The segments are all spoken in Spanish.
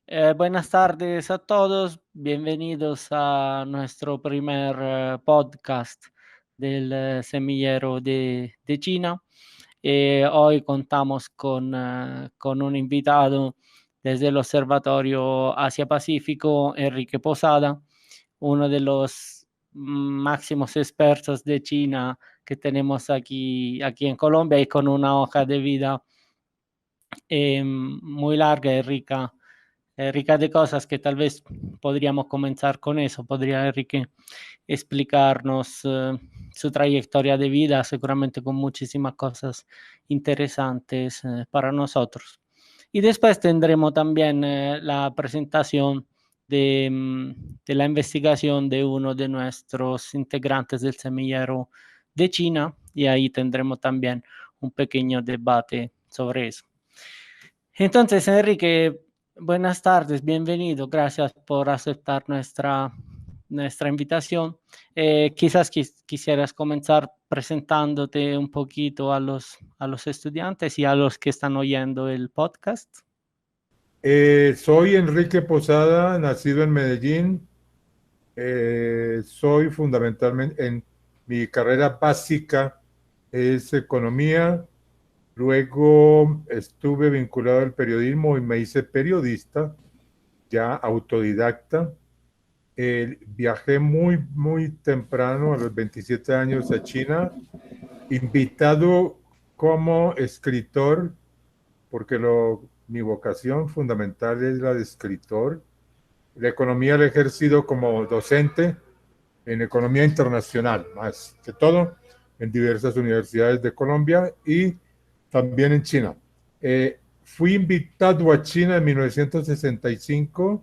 Buenas tardes a todos, bienvenidos a nuestro primer podcast del semillero de China. Hoy contamos con un invitado desde el Observatorio Asia-Pacífico, Enrique Posada, uno de los máximos expertos de China que tenemos aquí en Colombia y con una hoja de vida muy larga y rica de cosas que tal vez podríamos comenzar con eso. Podría Enrique explicarnos su trayectoria de vida, seguramente con muchísimas cosas interesantes para nosotros. Y después tendremos también la presentación de la investigación de uno de nuestros integrantes del semillero de China y ahí tendremos también un pequeño debate sobre eso. Entonces, Enrique, buenas tardes, bienvenido. Gracias por aceptar nuestra invitación. Quizás quisieras comenzar presentándote un poquito a los estudiantes y a los que están oyendo el podcast. Soy Enrique Posada, nacido en Medellín. Soy fundamentalmente, en mi carrera básica es economía. Luego estuve vinculado al periodismo y me hice periodista, ya autodidacta. Viajé muy temprano, a los 27 años, a China, invitado como escritor, porque mi vocación fundamental es la de escritor. La economía la he ejercido como docente en economía internacional, más que todo, en diversas universidades de Colombia y también en China. Fui invitado a China en 1965.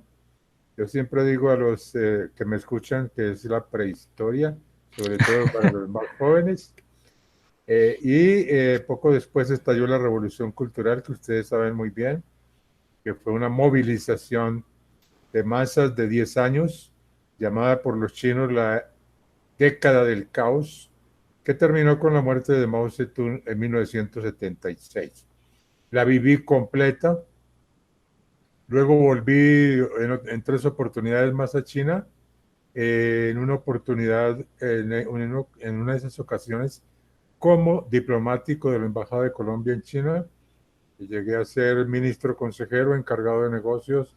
Yo siempre digo a los que me escuchan que es la prehistoria, sobre todo para los más jóvenes. Poco después estalló la Revolución Cultural, que ustedes saben muy bien, que fue una movilización de masas de 10 años, llamada por los chinos la década del caos, que terminó con la muerte de Mao Zedong en 1976. La viví completa, luego volví en 3 oportunidades más a China. En una oportunidad, en una de esas ocasiones, como diplomático de la Embajada de Colombia en China, y llegué a ser ministro consejero, encargado de negocios,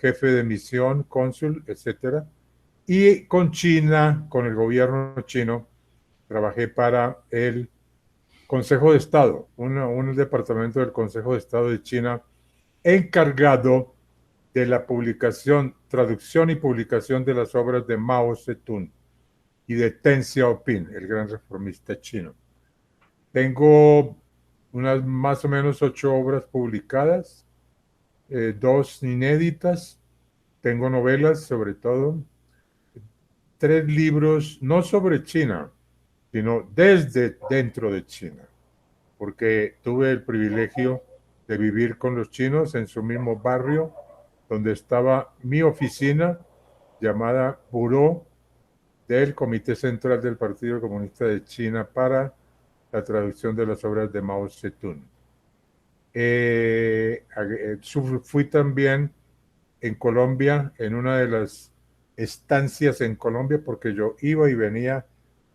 jefe de misión, cónsul, etcétera. Y con China, con el gobierno chino, trabajé para el Consejo de Estado, un departamento del Consejo de Estado de China encargado de la publicación, traducción y publicación de las obras de Mao Zedong y de Deng Xiaoping, el gran reformista chino. Tengo unas más o menos 8 obras publicadas, 2 inéditas. Tengo novelas, sobre todo, 3 libros, no sobre China, sino desde dentro de China, porque tuve el privilegio de vivir con los chinos en su mismo barrio, donde estaba mi oficina llamada Buró del Comité Central del Partido Comunista de China para la traducción de las obras de Mao Zedong. Fui también en Colombia, en una de las estancias en Colombia, porque yo iba y venía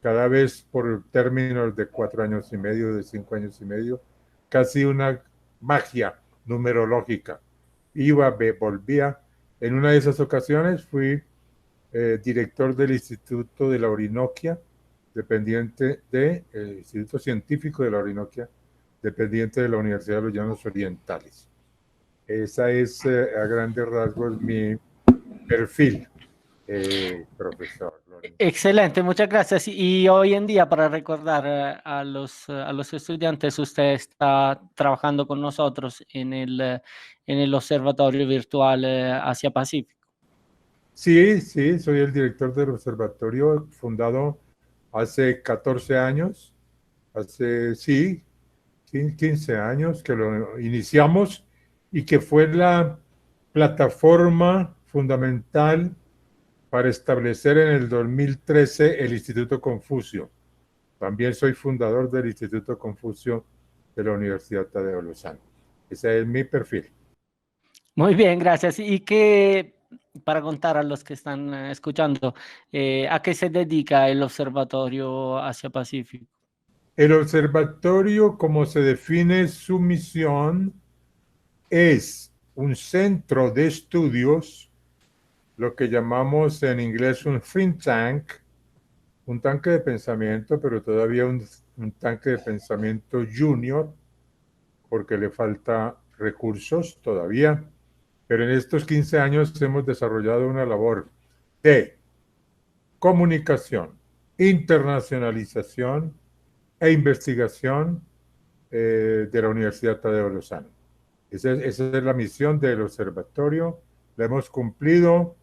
cada vez por términos de 4 años y medio, de 5 años y medio, casi una magia numerológica. Iba, volvía. En una de esas ocasiones fui director del Instituto de la Orinoquia, dependiente del Instituto Científico de la Orinoquia, dependiente de la Universidad de los Llanos Orientales. Esa es, a grandes rasgos, mi perfil, profesor Lorenzo. Excelente, muchas gracias. Y hoy en día, para recordar a los estudiantes, usted está trabajando con nosotros en el Observatorio Virtual Asia-Pacífico. Sí, sí, soy el director del observatorio, fundado hace 14 años, sí, 15 años que lo iniciamos, y que fue la plataforma fundamental para establecer en el 2013 el Instituto Confucio. También soy fundador del Instituto Confucio de la Universidad Tadeo Lozano. Ese es mi perfil. Muy bien, gracias. Y que, para contar a los que están escuchando, ¿a qué se dedica el Observatorio Asia-Pacífico? El observatorio, como se define su misión, es un centro de estudios, lo que llamamos en inglés un think tank, un tanque de pensamiento, pero todavía un tanque de pensamiento junior, porque le falta recursos todavía. Pero en estos 15 años hemos desarrollado una labor de comunicación, internacionalización e investigación de la Universidad Tadeo Lozano. Esa es la misión del observatorio, la hemos cumplido.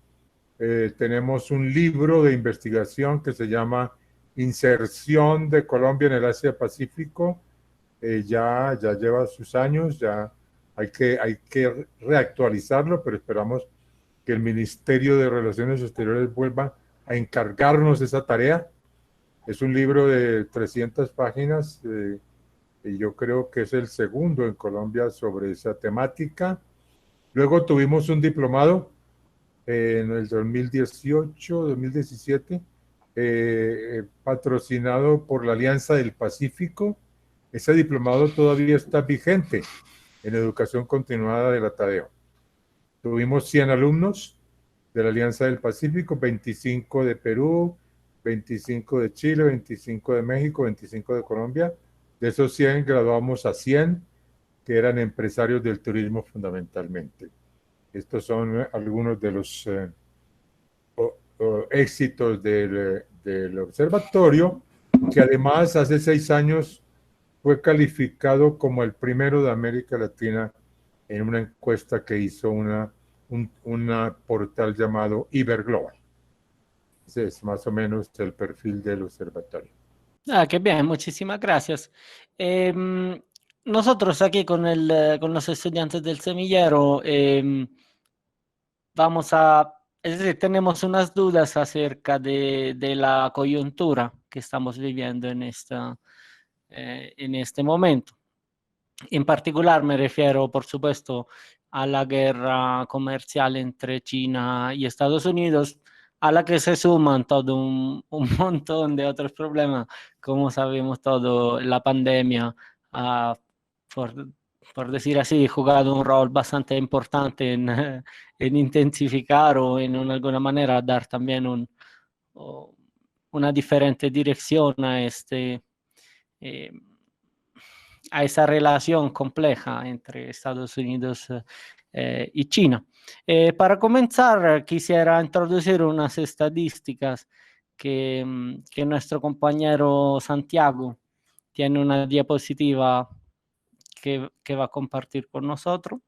Tenemos un libro de investigación que se llama Inserción de Colombia en el Asia-Pacífico. Ya lleva sus años, ya hay que reactualizarlo, pero esperamos que el Ministerio de Relaciones Exteriores vuelva a encargarnos de esa tarea. Es un libro de 300 páginas y yo creo que es el segundo en Colombia sobre esa temática. Luego tuvimos un diplomado en el 2018, 2017, patrocinado por la Alianza del Pacífico. Ese diplomado todavía está vigente en educación continuada de la Tadeo. Tuvimos 100 alumnos de la Alianza del Pacífico, 25 de Perú, 25 de Chile, 25 de México, 25 de Colombia. De esos 100 graduamos a 100 que eran empresarios del turismo fundamentalmente. Estos son algunos de los éxitos del observatorio, que además hace 6 años fue calificado como el primero de América Latina en una encuesta que hizo una portal llamado Iberglobal. Ese es más o menos el perfil del observatorio. Ah, qué bien, muchísimas gracias. Nosotros aquí con los estudiantes del semillero es decir, tenemos unas dudas acerca de la coyuntura que estamos viviendo en este momento. En particular me refiero, por supuesto, a la guerra comercial entre China y Estados Unidos, a la que se suman todo un montón de otros problemas, como sabemos todo, la pandemia ha, por, por decir así, jugado un rol bastante importante en intensificar o en alguna manera dar también una diferente dirección eh, a esa relación compleja entre Estados Unidos y China. Para comenzar, quisiera introducir unas estadísticas que nuestro compañero Santiago tiene una diapositiva que va a compartir con nosotros.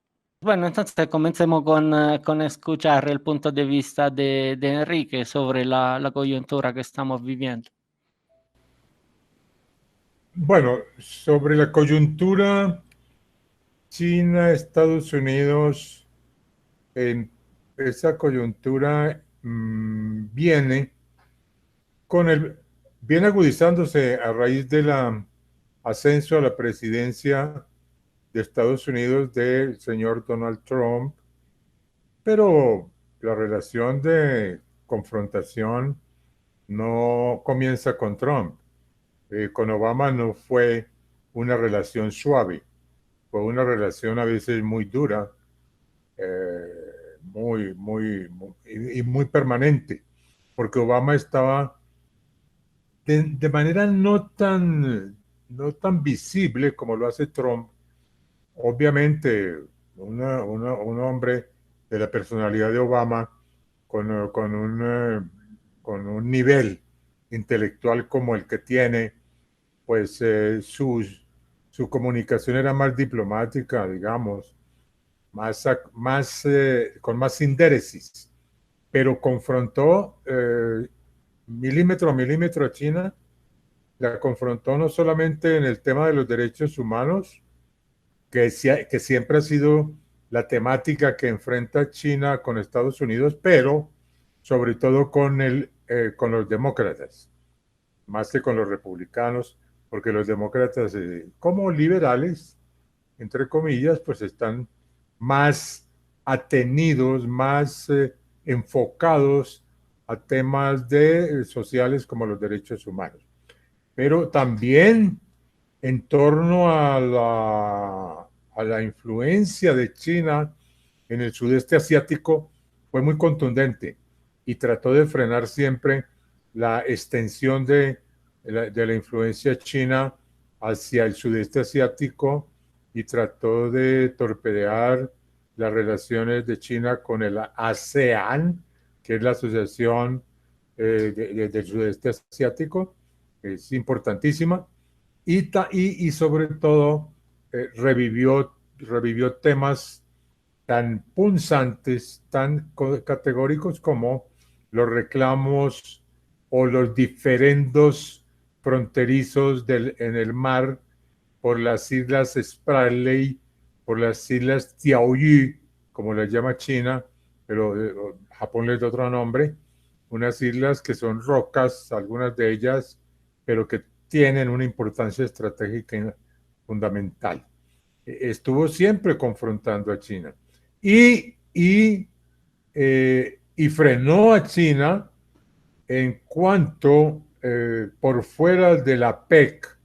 Bueno, entonces comencemos con escuchar el punto de vista de Enrique sobre la coyuntura que estamos viviendo. Bueno, sobre la coyuntura China, Estados Unidos, en esa coyuntura viene viene agudizándose a raíz del ascenso a la presidencia de Estados Unidos del señor Donald Trump, pero la relación de confrontación no comienza con Trump. Con Obama no fue una relación suave, fue una relación a veces muy dura, y muy permanente, porque Obama estaba de manera no tan visible como lo hace Trump. Obviamente, un hombre de la personalidad de Obama con un nivel intelectual como el que tiene, pues su comunicación era más diplomática, digamos, con más sindéresis, pero confrontó milímetro a milímetro a China, la confrontó no solamente en el tema de los derechos humanos, que siempre ha sido la temática que enfrenta China con Estados Unidos, pero sobre todo con los demócratas, más que con los republicanos, porque los demócratas, como liberales, entre comillas, pues están más atenidos, más enfocados a temas sociales como los derechos humanos. Pero también en torno a la influencia de China en el sudeste asiático fue muy contundente y trató de frenar siempre la extensión de la influencia china hacia el sudeste asiático y trató de torpedear las relaciones de China con el ASEAN, que es la Asociación del Sudeste Asiático, que es importantísima, y sobre todo revivió temas tan punzantes, tan categóricos como los reclamos o los diferendos fronterizos en el mar por las islas Spratly, por las islas Tiaoyu, como las llama China, pero Japón les da otro nombre, unas islas que son rocas, algunas de ellas, pero que tienen una importancia estratégica fundamental. Estuvo siempre confrontando a China y frenó a China en cuanto por fuera de la PEC,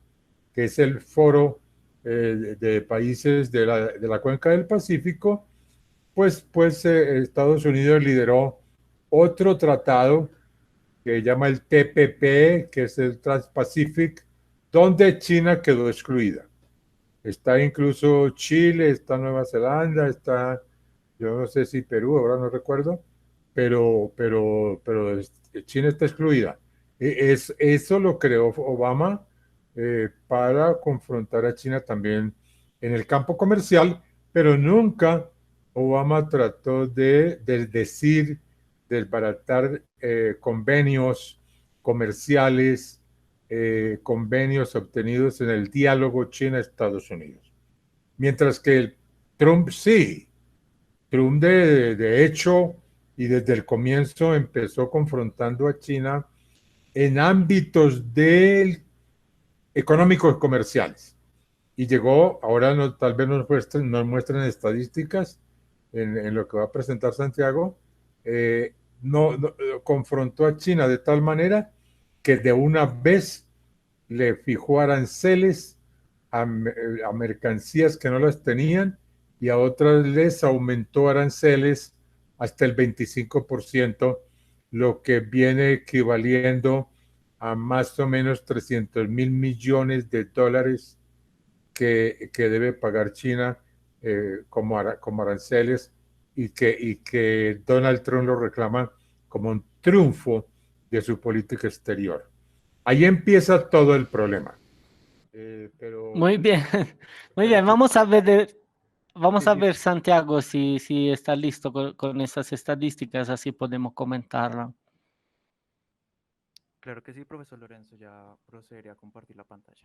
que es el foro de países de la cuenca del Pacífico, pues Estados Unidos lideró otro tratado que se llama el TPP, que es el Trans-Pacific, donde China quedó excluida. Está incluso Chile, está Nueva Zelanda, está, yo no sé si Perú, ahora no recuerdo, pero China está excluida. Eso lo creó Obama para confrontar a China también en el campo comercial, pero nunca Obama trató de decir, desbaratar convenios comerciales, convenios obtenidos en el diálogo China-Estados Unidos. Mientras que Trump sí, Trump de hecho y desde el comienzo empezó confrontando a China en ámbitos económicos comerciales. Y llegó, ahora tal vez nos muestren estadísticas en lo que va a presentar Santiago, confrontó a China de tal manera que de una vez le fijó aranceles a mercancías que no las tenían y a otras les aumentó aranceles hasta el 25%, lo que viene equivaliendo a más o menos 300.000 millones de dólares que debe pagar China como aranceles y que Donald Trump lo reclama como un triunfo de su política exterior. Ahí empieza todo el problema. Muy bien, muy Pero bien. Vamos sí, a sí, ver, Santiago, si está listo con esas estadísticas, así podemos comentarla. Claro que sí, profesor Lorenzo, ya procederé a compartir la pantalla.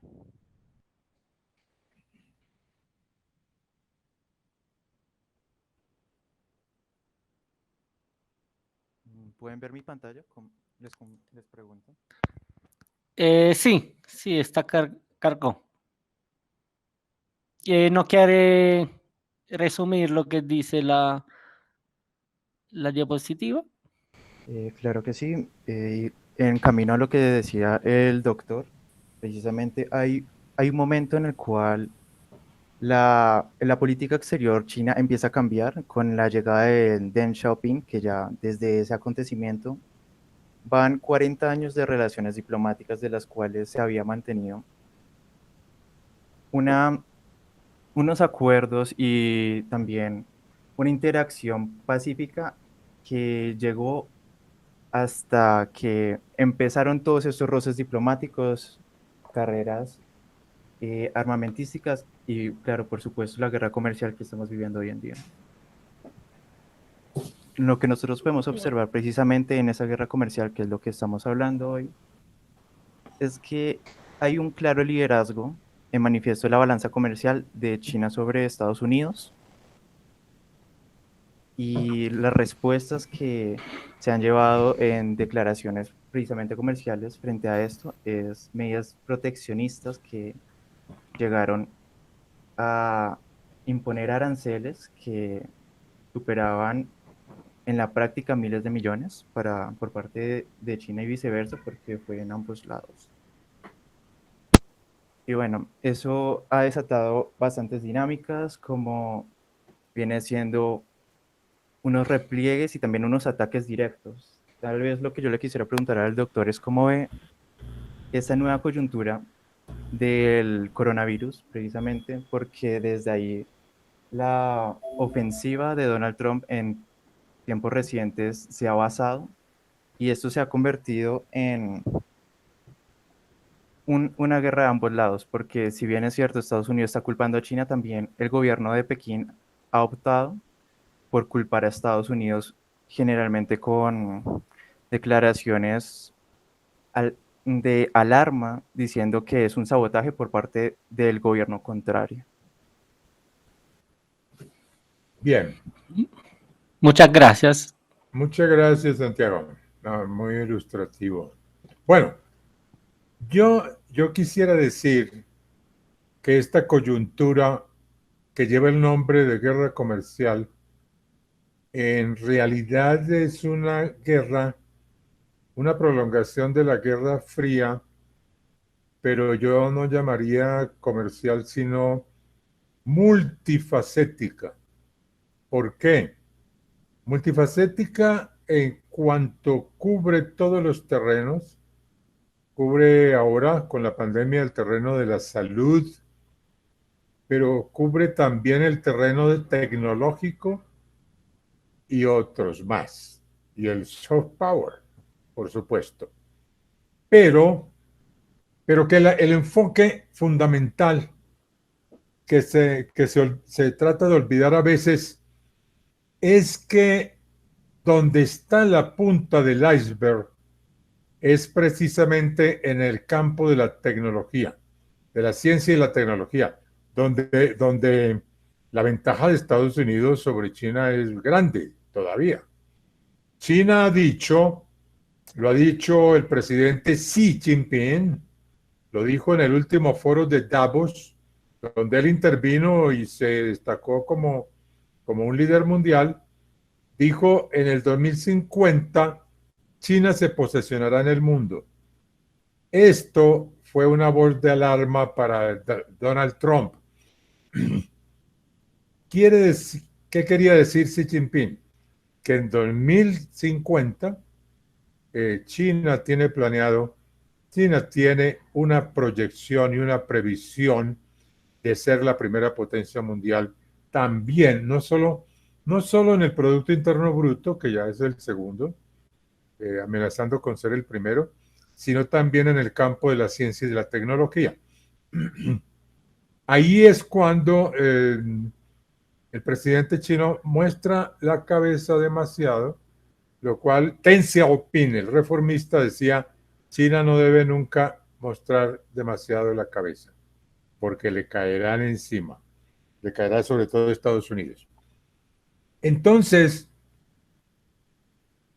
¿Pueden ver mi pantalla? Les pregunto. Sí, está cargó. ¿No quiere resumir lo que dice la diapositiva? Claro que sí. En camino a lo que decía el doctor, precisamente hay un momento en el cual la política exterior china empieza a cambiar con la llegada de Deng Xiaoping, que ya desde ese acontecimiento van 40 años de relaciones diplomáticas de las cuales se había mantenido una, unos acuerdos y también una interacción pacífica que llegó hasta que empezaron todos estos roces diplomáticos, carreras armamentísticas y, claro, por supuesto, la guerra comercial que estamos viviendo hoy en día. Lo que nosotros podemos observar precisamente en esa guerra comercial, que es lo que estamos hablando hoy, es que hay un claro liderazgo en manifiesto de la balanza comercial de China sobre Estados Unidos y las respuestas que se han llevado en declaraciones precisamente comerciales frente a esto es medidas proteccionistas que llegaron a imponer aranceles que superaban en la práctica miles de millones por parte de China y viceversa, porque fue en ambos lados. Y bueno, eso ha desatado bastantes dinámicas, como viene siendo unos repliegues y también unos ataques directos. Tal vez lo que yo le quisiera preguntar al doctor es cómo ve esta nueva coyuntura del coronavirus, precisamente porque desde ahí la ofensiva de Donald Trump en tiempos recientes se ha basado y esto se ha convertido en una guerra de ambos lados, porque si bien es cierto, Estados Unidos está culpando a China, también el gobierno de Pekín ha optado por culpar a Estados Unidos generalmente con declaraciones de alarma diciendo que es un sabotaje por parte del gobierno contrario. Bien. Muchas gracias. Muchas gracias, Santiago. No, muy ilustrativo. Bueno, yo quisiera decir que esta coyuntura que lleva el nombre de guerra comercial en realidad es una guerra, una prolongación de la Guerra Fría, pero yo no llamaría comercial, sino multifacética. ¿Por qué? Multifacética en cuanto cubre todos los terrenos, cubre ahora con la pandemia el terreno de la salud, pero cubre también el terreno tecnológico y otros más, y el soft power, por supuesto. Pero que el enfoque fundamental que se trata de olvidar a veces es que donde está la punta del iceberg es precisamente en el campo de la tecnología, de la ciencia y la tecnología, donde la ventaja de Estados Unidos sobre China es grande todavía. China ha dicho, lo ha dicho el presidente Xi Jinping, lo dijo en el último foro de Davos, donde él intervino y se destacó como un líder mundial. Dijo, en el 2050, China se posesionará en el mundo. Esto fue una voz de alarma para Donald Trump. ¿Qué quería decir Xi Jinping? Que en 2050 China tiene una proyección y una previsión de ser la primera potencia mundial también, no solo en el Producto Interno Bruto, que ya es el segundo, amenazando con ser el primero, sino también en el campo de la ciencia y de la tecnología. Ahí es cuando el presidente chino muestra la cabeza demasiado, lo cual Deng Xiaoping, el reformista, decía, China no debe nunca mostrar demasiado la cabeza, porque le caerán encima, le caerá sobre todo a Estados Unidos. Entonces,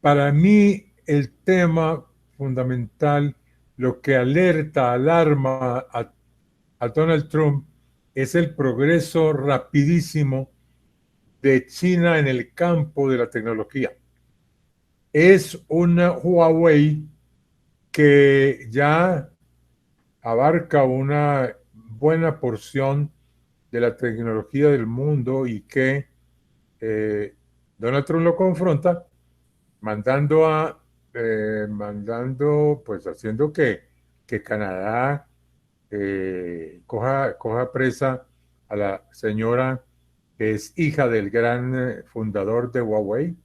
para mí el tema fundamental, lo que alarma a Donald Trump, es el progreso rapidísimo de China en el campo de la tecnología. Es una Huawei que ya abarca una buena porción de la tecnología del mundo y que Donald Trump lo confronta pues haciendo que Canadá coja presa a la señora que es hija del gran fundador de Huawei,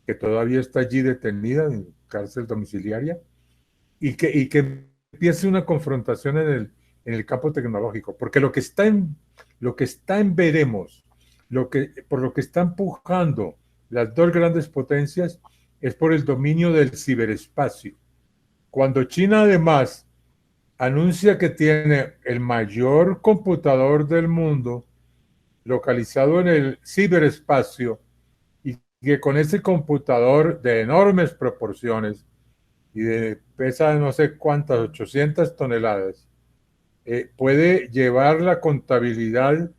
que todavía está allí detenida en cárcel domiciliaria, y que empiece una confrontación en el campo tecnológico, porque lo que está en veremos, por lo que están pujando las dos grandes potencias, es por el dominio del ciberespacio. Cuando China además anuncia que tiene el mayor computador del mundo localizado en el ciberespacio y que con ese computador de enormes proporciones y pesa no sé cuántas, 800 toneladas, puede llevar la contabilidad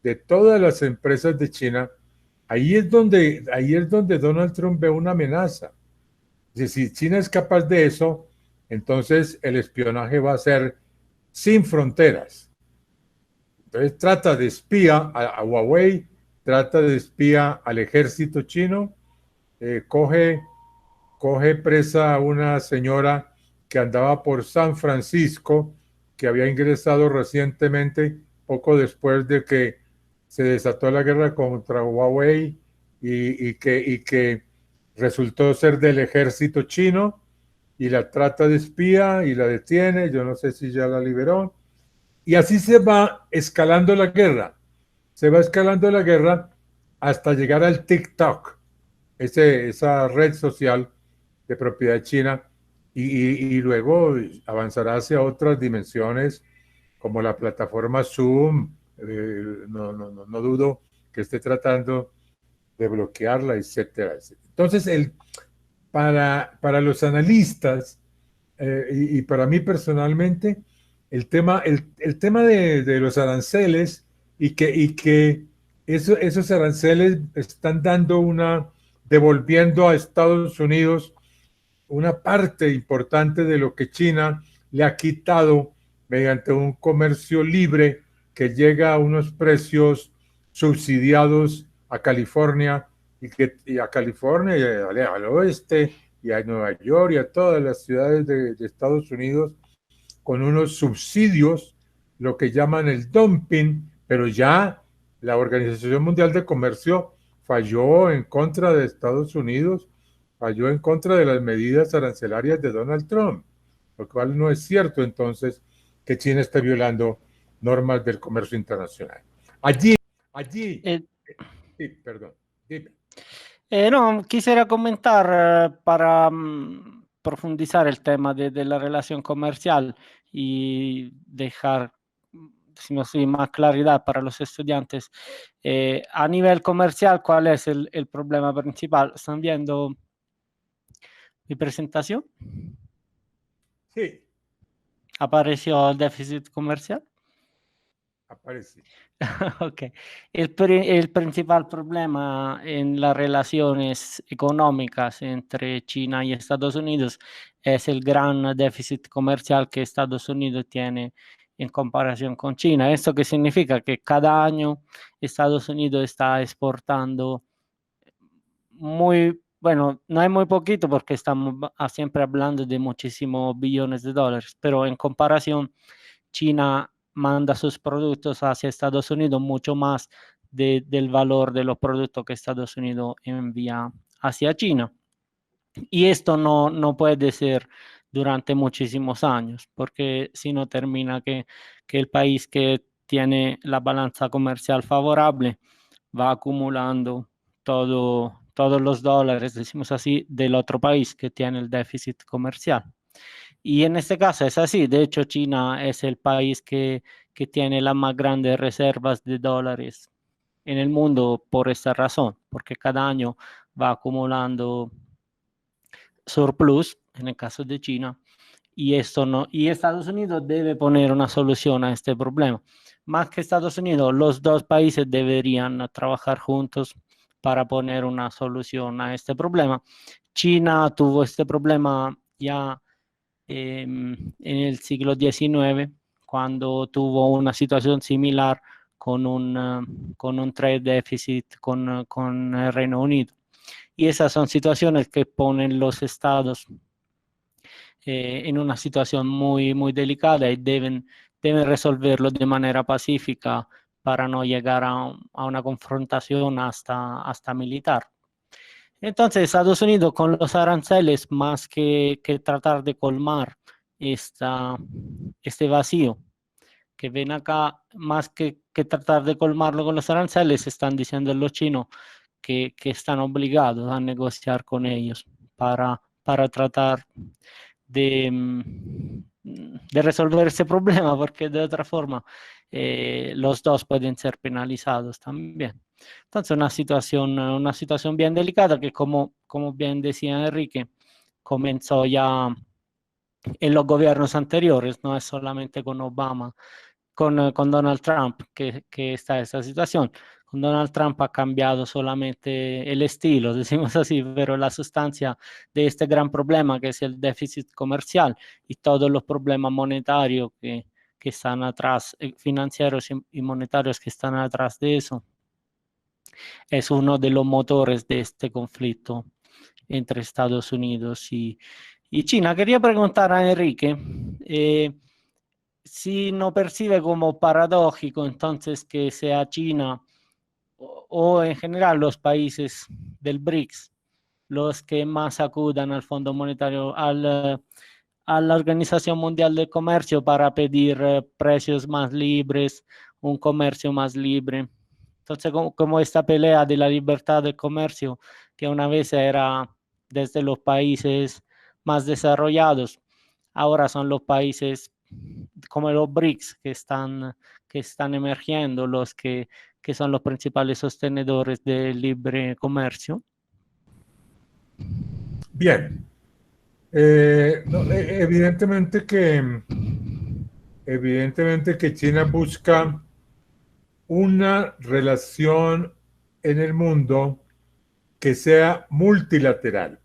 de todas las empresas de China ahí es donde Donald Trump ve una amenaza. Si China es capaz de eso, entonces el espionaje va a ser sin fronteras. Entonces trata de espía a Huawei, trata de espía al ejército chino, coge presa a una señora que andaba por San Francisco, que había ingresado recientemente, poco después de que se desató la guerra contra Huawei y que resultó ser del ejército chino, y la trata de espía y la detiene. Yo no sé si ya la liberó. Y así se va escalando la guerra. Se va escalando la guerra hasta llegar al TikTok, esa red social de propiedad china, y luego avanzará hacia otras dimensiones como la plataforma Zoom. No dudo que esté tratando de bloquearla, etcétera, etcétera. Entonces, para los analistas y para mí personalmente, el tema de los aranceles y que esos aranceles están devolviendo a Estados Unidos una parte importante de lo que China le ha quitado mediante un comercio libre que llega a unos precios subsidiados a California y a California y al oeste y a Nueva York y a todas las ciudades de Estados Unidos con unos subsidios, lo que llaman el dumping, pero ya la Organización Mundial de Comercio falló en contra de Estados Unidos, falló en contra de las medidas arancelarias de Donald Trump, lo cual no es cierto entonces que China esté violando normas del comercio internacional. Allí, sí, perdón, dime. No, quisiera comentar para profundizar el tema de la relación comercial y dejar más claridad para los estudiantes. A nivel comercial, ¿cuál es el problema principal? ¿Están viendo mi presentación? Sí. ¿Apareció el déficit comercial? Aparece. Ok. El principal problema en las relaciones económicas entre China y Estados Unidos es el gran déficit comercial que Estados Unidos tiene en comparación con China. ¿Esto qué significa? Que cada año Estados Unidos está exportando bueno, no es muy poquito porque estamos siempre hablando de muchísimos billones de dólares, pero en comparación, China manda sus productos hacia Estados Unidos mucho más del valor de los productos que Estados Unidos envía hacia China. Y esto no puede ser durante muchísimos años, porque si no termina que el país que tiene la balanza comercial favorable va acumulando todos los dólares, decimos así, del otro país que tiene el déficit comercial. Y en este caso es así. De hecho, China es el país que tiene las más grandes reservas de dólares en el mundo por esta razón, porque cada año va acumulando surplus, en el caso de China, y Estados Unidos debe poner una solución a este problema. Más que Estados Unidos, los dos países deberían trabajar juntos para poner una solución a este problema. China tuvo este problema ya en el siglo XIX, cuando tuvo una situación similar con un trade deficit con el Reino Unido. Y esas son situaciones que ponen los estados en una situación muy, muy delicada y deben resolverlo de manera pacífica para no llegar a una confrontación hasta militar. Entonces, Estados Unidos con los aranceles, más que tratar de colmar este vacío que ven acá, más que tratar de colmarlo con los aranceles, están diciendo los chinos que están obligados a negociar con ellos para tratar de resolver ese problema, porque de otra forma los dos pueden ser penalizados también. Entonces, una situación bien delicada que, como bien decía Enrique, comenzó ya en los gobiernos anteriores, no es solamente con Obama, con Donald Trump que está esta situación. Con Donald Trump ha cambiado solamente el estilo, decimos así, pero la sustancia de este gran problema que es el déficit comercial y todos los problemas monetarios que están atrás, financieros y monetarios que están atrás de eso, es uno de los motores de este conflicto entre Estados Unidos y China. Quería preguntar a Enrique si no percibe como paradójico entonces que sea China o en general los países del BRICS los que más acudan al Fondo Monetario, a la Organización Mundial del Comercio para pedir precios más libres, un comercio más libre. Entonces, como esta pelea de la libertad del comercio, que una vez era desde los países más desarrollados, ahora son los países como los BRICS que están emergiendo, los que son los principales sostenedores del libre comercio. Bien. Evidentemente que China busca una relación en el mundo que sea multilateral.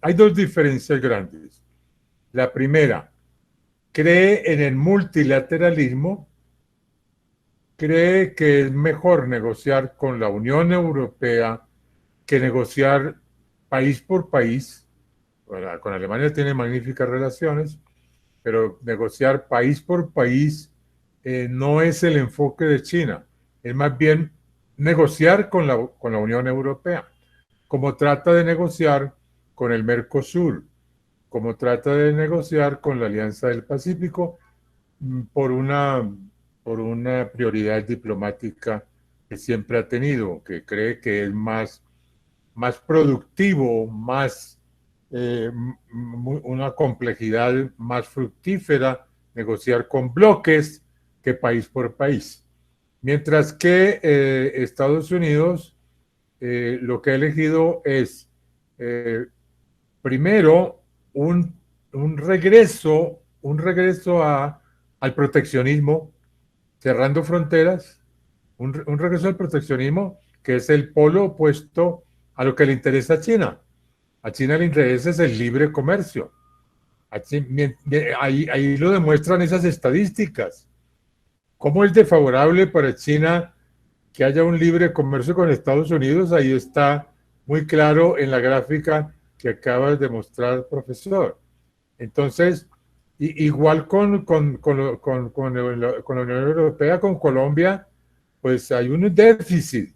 Hay dos diferencias grandes. La primera, cree en el multilateralismo, cree que es mejor negociar con la Unión Europea que negociar país por país. Bueno, con Alemania tiene magníficas relaciones, pero negociar país por país no es el enfoque de China, es más bien negociar con la Unión Europea, como trata de negociar con el Mercosur, como trata de negociar con la Alianza del Pacífico por por una prioridad diplomática que siempre ha tenido, que cree que es más productivo, una complejidad más fructífera negociar con bloques que país por país. Mientras que Estados Unidos lo que ha elegido es primero un regreso al proteccionismo, cerrando fronteras, un regreso al proteccionismo que es el polo opuesto a lo que le interesa a China. A China le interesa es el libre comercio. Ahí lo demuestran esas estadísticas. ¿Cómo es desfavorable para China que haya un libre comercio con Estados Unidos? Ahí está muy claro en la gráfica que acaba de mostrar, profesor. Entonces, igual con la Unión Europea, con Colombia, pues hay un déficit.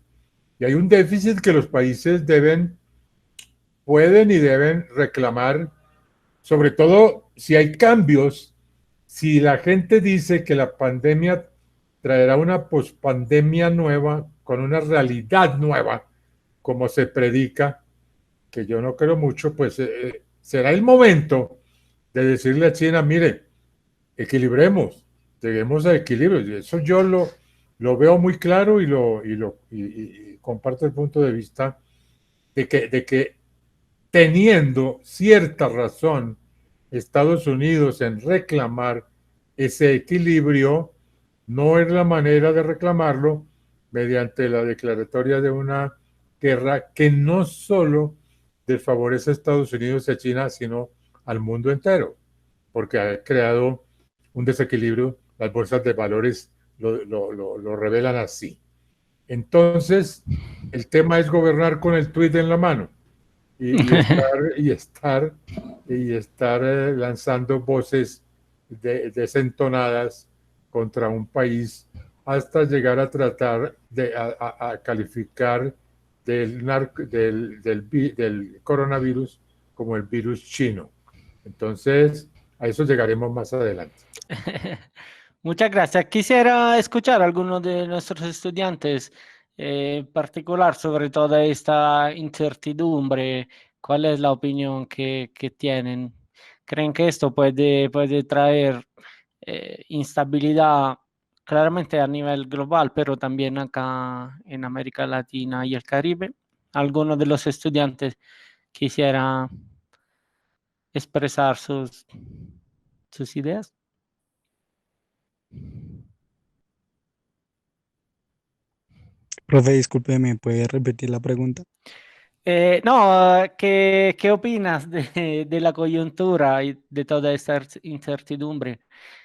Y hay un déficit que los países pueden y deben reclamar, sobre todo si hay cambios, si la gente dice que la pandemia traerá una pospandemia nueva, con una realidad nueva, como se predica, que yo no creo mucho, pues será el momento de decirle a China, mire, equilibremos, lleguemos a equilibrio. Y eso yo lo veo muy claro y comparto el punto de vista de que teniendo cierta razón Estados Unidos en reclamar ese equilibrio, no es la manera de reclamarlo mediante la declaratoria de una guerra que no solo desfavorece a Estados Unidos y a China, sino al mundo entero, porque ha creado un desequilibrio. Las bolsas de valores lo revelan así. Entonces, el tema es gobernar con el tuit en la mano y estar lanzando voces desentonadas contra un país hasta llegar a tratar de a calificar del coronavirus como el virus chino. Entonces, a eso llegaremos más adelante. Muchas gracias. Quisiera escuchar a algunos de nuestros estudiantes, particular sobre toda esta incertidumbre. ¿Cuál es la opinión que tienen? ¿Creen que esto puede traer instabilidad claramente a nivel global, pero también acá en América Latina y el Caribe? ¿Alguno de los estudiantes quisiera expresar sus ideas? Profe, disculpe, ¿me puede repetir la pregunta? No, ¿qué opinas de la coyuntura y de toda esta incertidumbre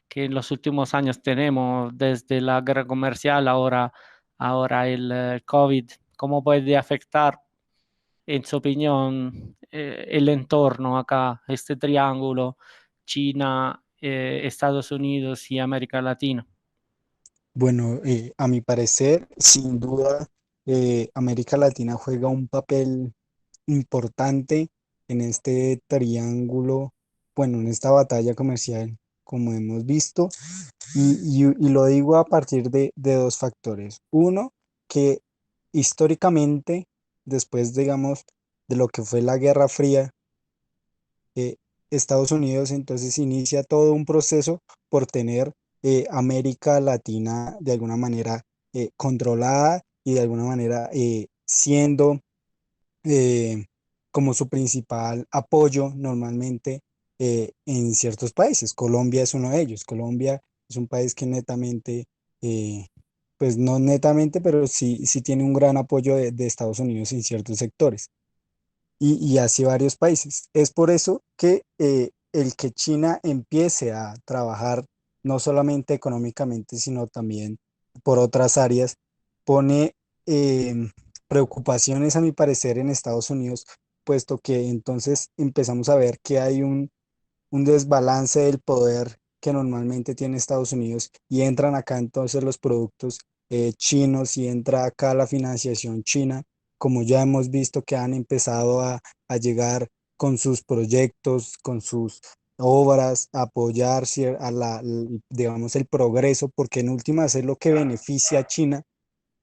que en los últimos años tenemos, desde la guerra comercial, ahora el COVID? ¿Cómo puede afectar, en su opinión, el entorno acá, este triángulo, China, Estados Unidos y América Latina? Bueno, a mi parecer, sin duda, América Latina juega un papel importante en este triángulo, bueno, en esta batalla comercial, como hemos visto, y lo digo a partir de dos factores. Uno, que históricamente, después, digamos, de lo que fue la Guerra Fría, eh, Estados Unidos entonces inicia todo un proceso por tener América Latina de alguna manera controlada y de alguna manera siendo eh, como su principal apoyo normalmente en ciertos países. Colombia es uno de ellos. Colombia es un país que netamente, eh, pues no netamente, pero sí tiene un gran apoyo de Estados Unidos en ciertos sectores y así varios países. Es por eso que el que China empiece a trabajar no solamente económicamente, sino también por otras áreas, pone preocupaciones a mi parecer en Estados Unidos, puesto que entonces empezamos a ver que hay un desbalance del poder que normalmente tiene Estados Unidos y entran acá entonces los productos chinos y entra acá la financiación china, como ya hemos visto que han empezado a llegar con sus proyectos, con sus obras, a apoyar a digamos, el progreso, porque en últimas es lo que beneficia a China.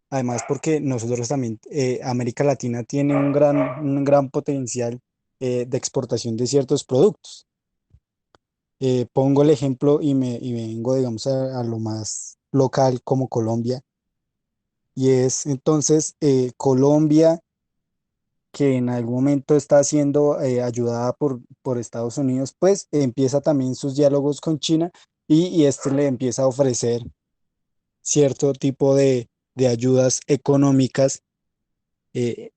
Además, porque nosotros también, América Latina tiene un gran potencial de exportación de ciertos productos. Pongo el ejemplo y me vengo, digamos, a lo más local como Colombia. Y es entonces Colombia, que en algún momento está siendo ayudada por Estados Unidos, pues empieza también sus diálogos con China y este le empieza a ofrecer cierto tipo de ayudas económicas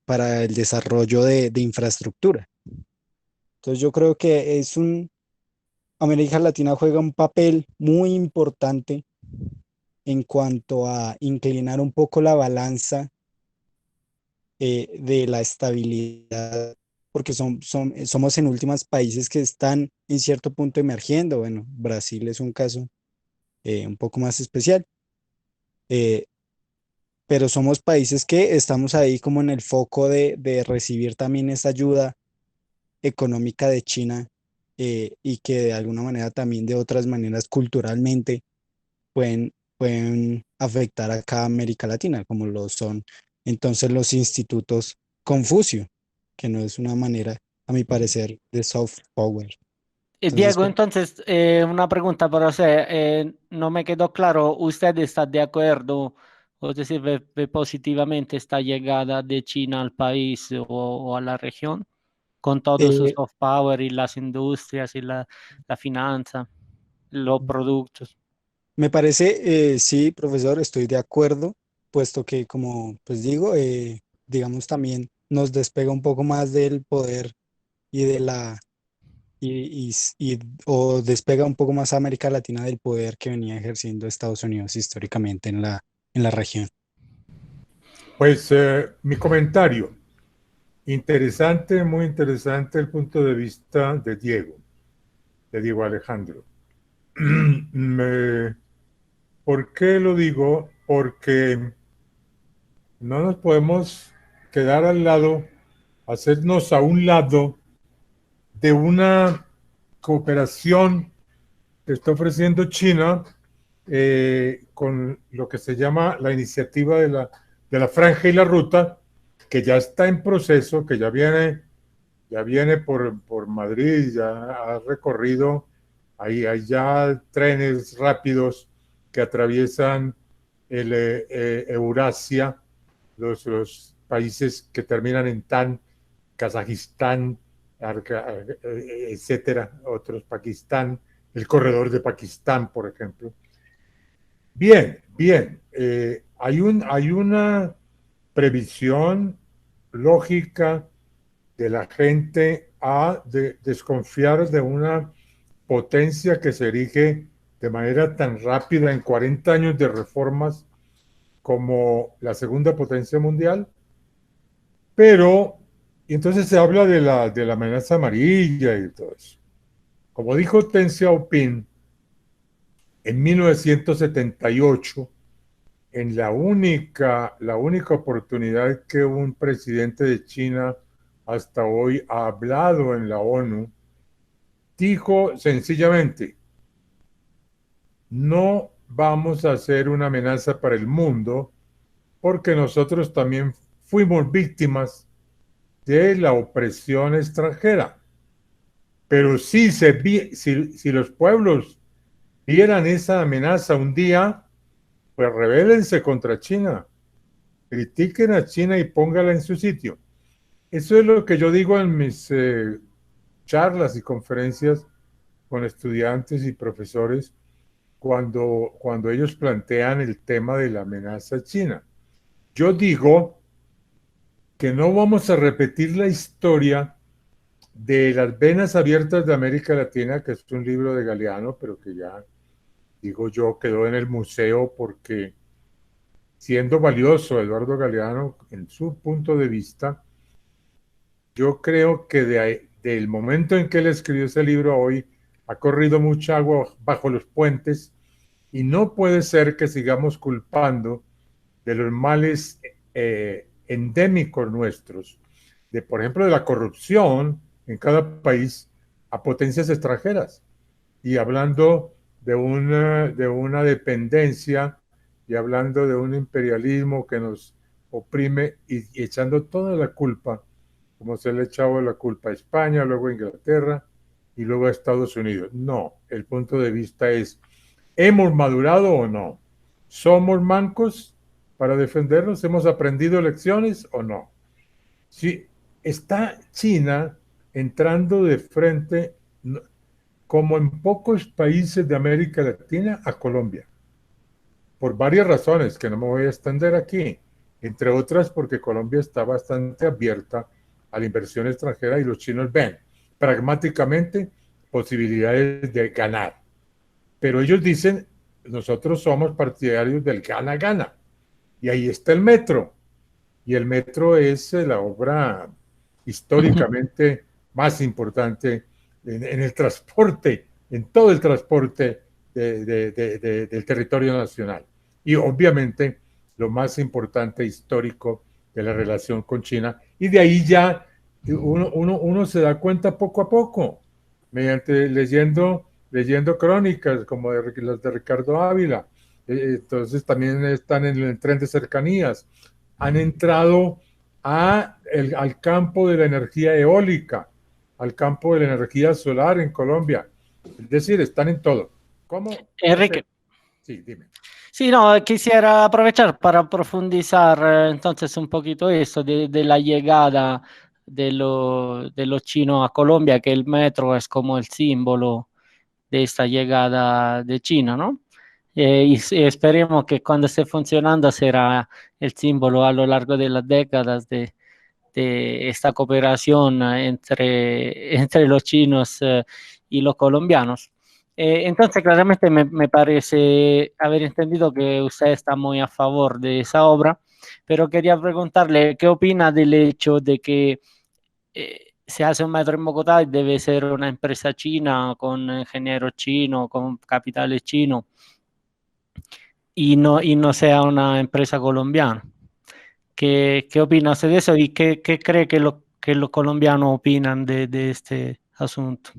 para el desarrollo de infraestructura. Entonces yo creo que América Latina juega un papel muy importante en cuanto a inclinar un poco la balanza de la estabilidad, porque somos en últimas países que están en cierto punto emergiendo. Bueno, Brasil es un caso un poco más especial, eh, pero somos países que estamos ahí como en el foco de recibir también esta ayuda económica de China y que de alguna manera también de otras maneras culturalmente pueden afectar acá a América Latina, como lo son entonces los institutos Confucio, que no es una manera, a mi parecer, de soft power. Entonces, Diego, entonces, una pregunta para usted. No me quedó claro, ¿usted está de acuerdo, o es decir, ve positivamente esta llegada de China al país o a la región, con todo su eh, soft power y las industrias y la finanza, los productos? me parece, sí, profesor, estoy de acuerdo, puesto que, como pues digo, digamos también nos despega un poco más del poder y de la o despega un poco más a América Latina del poder que venía ejerciendo Estados Unidos históricamente en la región. Pues mi comentario, interesante, muy interesante el punto de vista de Diego Alejandro. ¿Por qué lo digo? Porque no nos podemos quedar al lado, hacernos a un lado de una cooperación que está ofreciendo China con lo que se llama la iniciativa de la franja y la ruta, que ya está en proceso, que ya viene por Madrid, ya ha recorrido, hay ya trenes rápidos que atraviesan Eurasia, los países que terminan en Tan, Kazajistán, etcétera, otros, Pakistán, el corredor de Pakistán, por ejemplo. Bien, bien. Hay una previsión lógica de la gente a desconfiar de una potencia que se erige de manera tan rápida en 40 años de reformas como la segunda potencia mundial? Pero, y entonces se habla de la amenaza amarilla y todo eso. Como dijo Deng Xiaoping en 1978, en la única oportunidad que un presidente de China hasta hoy ha hablado en la ONU, dijo sencillamente: no vamos a ser una amenaza para el mundo porque nosotros también fuimos víctimas de la opresión extranjera. Pero si los pueblos vieran esa amenaza un día, pues rebélense contra China, critiquen a China y póngala en su sitio. Eso es lo que yo digo en mis charlas y conferencias con estudiantes y profesores cuando ellos plantean el tema de la amenaza china. Yo digo que no vamos a repetir la historia de Las Venas Abiertas de América Latina, que es un libro de Galeano, pero que ya, digo yo, quedó en el museo porque, siendo valioso Eduardo Galeano en su punto de vista, yo creo que del momento en que él escribió ese libro a hoy ha corrido mucha agua bajo los puentes y no puede ser que sigamos culpando de los males endémicos nuestros, por ejemplo, de la corrupción en cada país, a potencias extranjeras, y hablando de una dependencia y hablando de un imperialismo que nos oprime y echando toda la culpa, como se le ha echado la culpa a España, luego a Inglaterra y luego a Estados Unidos. No, el punto de vista es: ¿hemos madurado o no? ¿Somos mancos para defendernos? ¿Hemos aprendido lecciones o no? Si está China entrando de frente, como en pocos países de América Latina, a Colombia, por varias razones que no me voy a extender aquí, entre otras porque Colombia está bastante abierta a la inversión extranjera y los chinos ven pragmáticamente posibilidades de ganar. Pero ellos dicen: nosotros somos partidarios del gana-gana. Y ahí está el metro. Y el metro es la obra históricamente más importante en el transporte, en todo el transporte del territorio nacional. Y obviamente lo más importante histórico de la relación con China. Y de ahí ya uno se da cuenta poco a poco, mediante leyendo crónicas como las de Ricardo Ávila. Entonces también están en el tren de cercanías. Han entrado al campo de la energía eólica, al campo de la energía solar en Colombia. Es decir, están en todo. ¿Cómo? Enrique. Sí, dime. Sí, no, quisiera aprovechar para profundizar entonces un poquito eso de la llegada de los chinos a Colombia, que el metro es como el símbolo de esta llegada de China, ¿no? Y esperemos que cuando esté funcionando será el símbolo a lo largo de las décadas de esta cooperación entre los chinos y los colombianos. Entonces, claramente me parece haber entendido que usted está muy a favor de esa obra, pero quería preguntarle qué opina del hecho de que se hace un metro en Bogotá y debe ser una empresa china, con ingenieros chinos, con capitales chinos, y no sea una empresa colombiana. ¿Qué opina usted de eso y qué cree que los colombianos opinan de este asunto?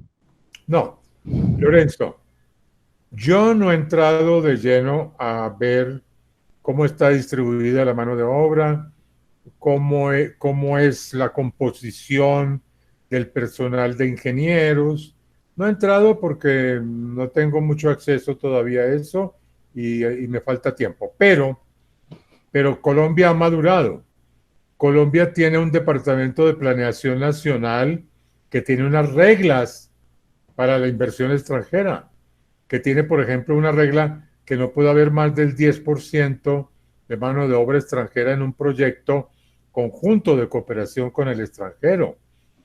No, Lorenzo, yo no he entrado de lleno a ver cómo está distribuida la mano de obra, cómo es la composición del personal de ingenieros. No he entrado porque no tengo mucho acceso todavía a eso y me falta tiempo. Pero Colombia ha madurado. Colombia tiene un departamento de planeación nacional que tiene unas reglas para la inversión extranjera, que tiene, por ejemplo, una regla que no puede haber más del 10% de mano de obra extranjera en un proyecto conjunto de cooperación con el extranjero.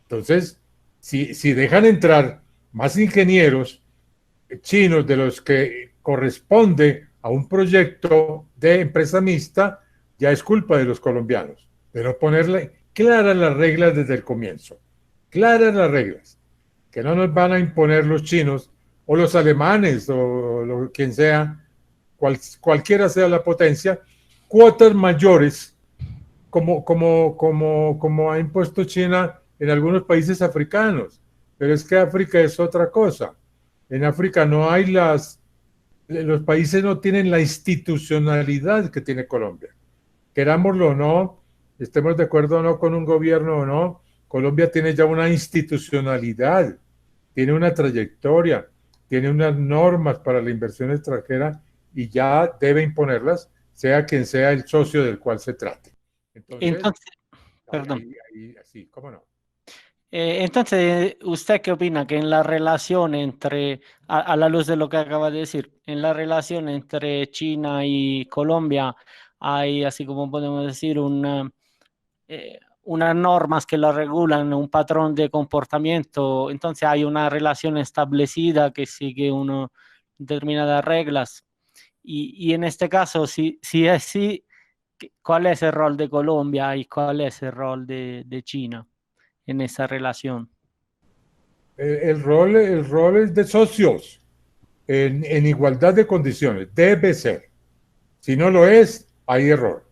Entonces, si dejan entrar más ingenieros chinos de los que corresponde a un proyecto de empresa mixta, ya es culpa de los colombianos, de no ponerle claras las reglas desde el comienzo, claras las reglas, que no nos van a imponer los chinos o los alemanes o quien sea, cualquiera sea la potencia, cuotas mayores como ha impuesto China en algunos países africanos. Pero es que África es otra cosa. En África no hay los países no tienen la institucionalidad que tiene Colombia. Querámoslo o no, estemos de acuerdo o no con un gobierno o no, Colombia tiene ya una institucionalidad, tiene una trayectoria, tiene unas normas para la inversión extranjera y ya debe imponerlas, sea quien sea el socio del cual se trate. Entonces, perdón. Sí, ¿cómo no? Entonces, ¿usted qué opina? Que en la relación entre, a la luz de lo que acaba de decir, en la relación entre China y Colombia hay, así como podemos decir, unas normas que lo regulan, un patrón de comportamiento, entonces hay una relación establecida que sigue una determinadas reglas. Y en este caso, si es así, ¿cuál es el rol de Colombia y cuál es el rol de China en esa relación? El rol es de socios en igualdad de condiciones. Debe ser. Si no lo es, hay error.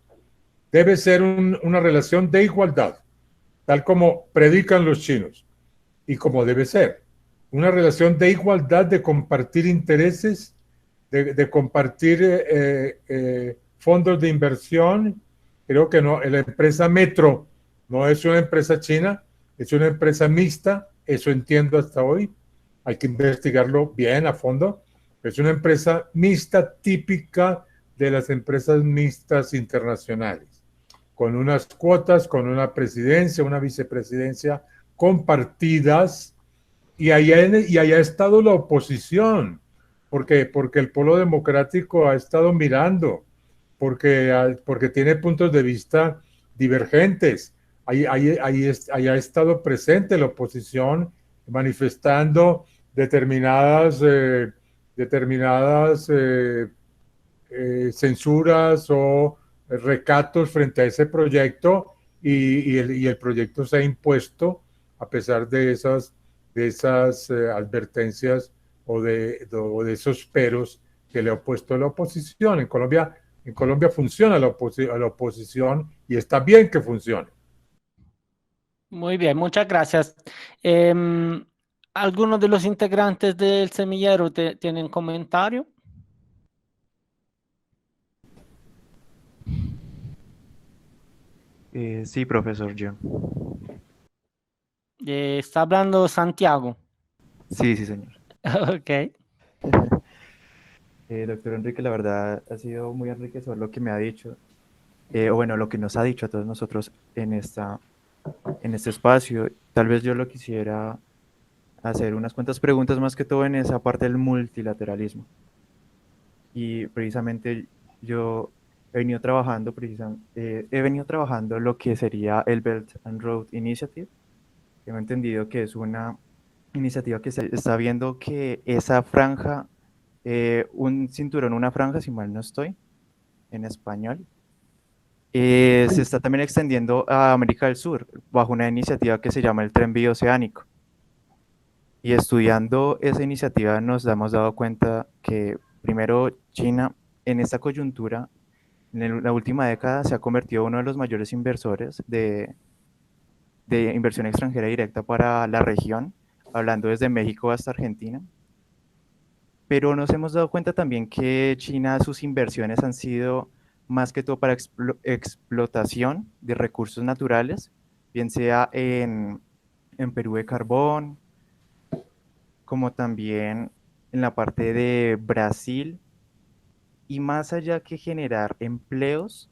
Debe ser una relación de igualdad, tal como predican los chinos y como debe ser. Una relación de igualdad, de compartir intereses, de compartir fondos de inversión. Creo que no, la empresa Metro no es una empresa china, es una empresa mixta, eso entiendo hasta hoy. Hay que investigarlo bien a fondo. Es una empresa mixta típica de las empresas mixtas internacionales, con unas cuotas, con una presidencia, una vicepresidencia compartidas, y allá ha estado la oposición, porque el polo democrático ha estado mirando, porque tiene puntos de vista divergentes. Ahí ha estado presente la oposición manifestando determinadas censuras o recatos frente a ese proyecto, y el proyecto se ha impuesto a pesar de esas advertencias o de esos peros que le ha puesto la oposición. En Colombia funciona la oposición y está bien que funcione. Muy bien, muchas gracias. ¿Algunos de los integrantes del semillero tienen comentario? Sí, profesor John. Está hablando Santiago. Sí, sí, señor. Ok. Doctor Enrique, la verdad ha sido muy enriquecedor lo que me ha dicho, o bueno, lo que nos ha dicho a todos nosotros en este espacio. Tal vez yo lo quisiera hacer unas cuantas preguntas más que todo en esa parte del multilateralismo. Y precisamente yo he venido trabajando lo que sería el Belt and Road Initiative. Tengo entendido que es una iniciativa que se está viendo que esa franja, un cinturón, una franja, si mal no estoy, en español, se está también extendiendo a América del Sur bajo una iniciativa que se llama el Tren Bioceánico. Y estudiando esa iniciativa nos hemos dado cuenta que primero China en esta coyuntura, la última década, se ha convertido en uno de los mayores inversores de inversión extranjera directa para la región, hablando desde México hasta Argentina. Pero nos hemos dado cuenta también que China, sus inversiones han sido más que todo para explotación de recursos naturales, bien sea en Perú de carbón, como también en la parte de Brasil, y más allá que generar empleos,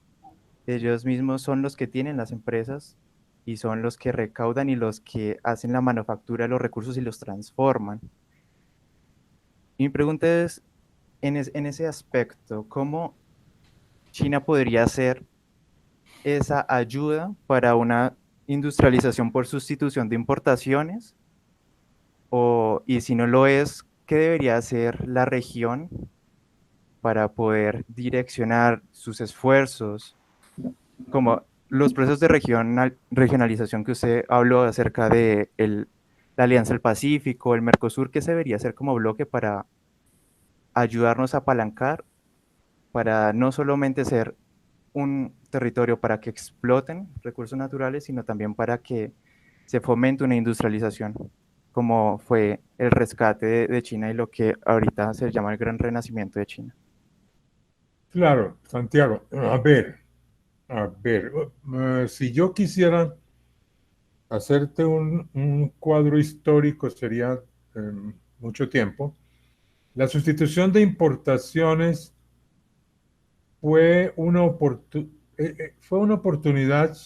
ellos mismos son los que tienen las empresas y son los que recaudan y los que hacen la manufactura de los recursos y los transforman. Y mi pregunta es, en ese aspecto, China podría ser esa ayuda para una industrialización por sustitución de importaciones, y si no lo es, ¿qué debería hacer la región para poder direccionar sus esfuerzos, como los procesos de regionalización que usted habló acerca de la Alianza del Pacífico, el Mercosur? ¿Qué se debería hacer como bloque para ayudarnos a apalancar, para no solamente ser un territorio para que exploten recursos naturales, sino también para que se fomente una industrialización, como fue el rescate de China y lo que ahorita se llama el gran renacimiento de China? Claro, Santiago. Si yo quisiera hacerte un cuadro histórico, sería mucho tiempo. La sustitución de importaciones fue fue una oportunidad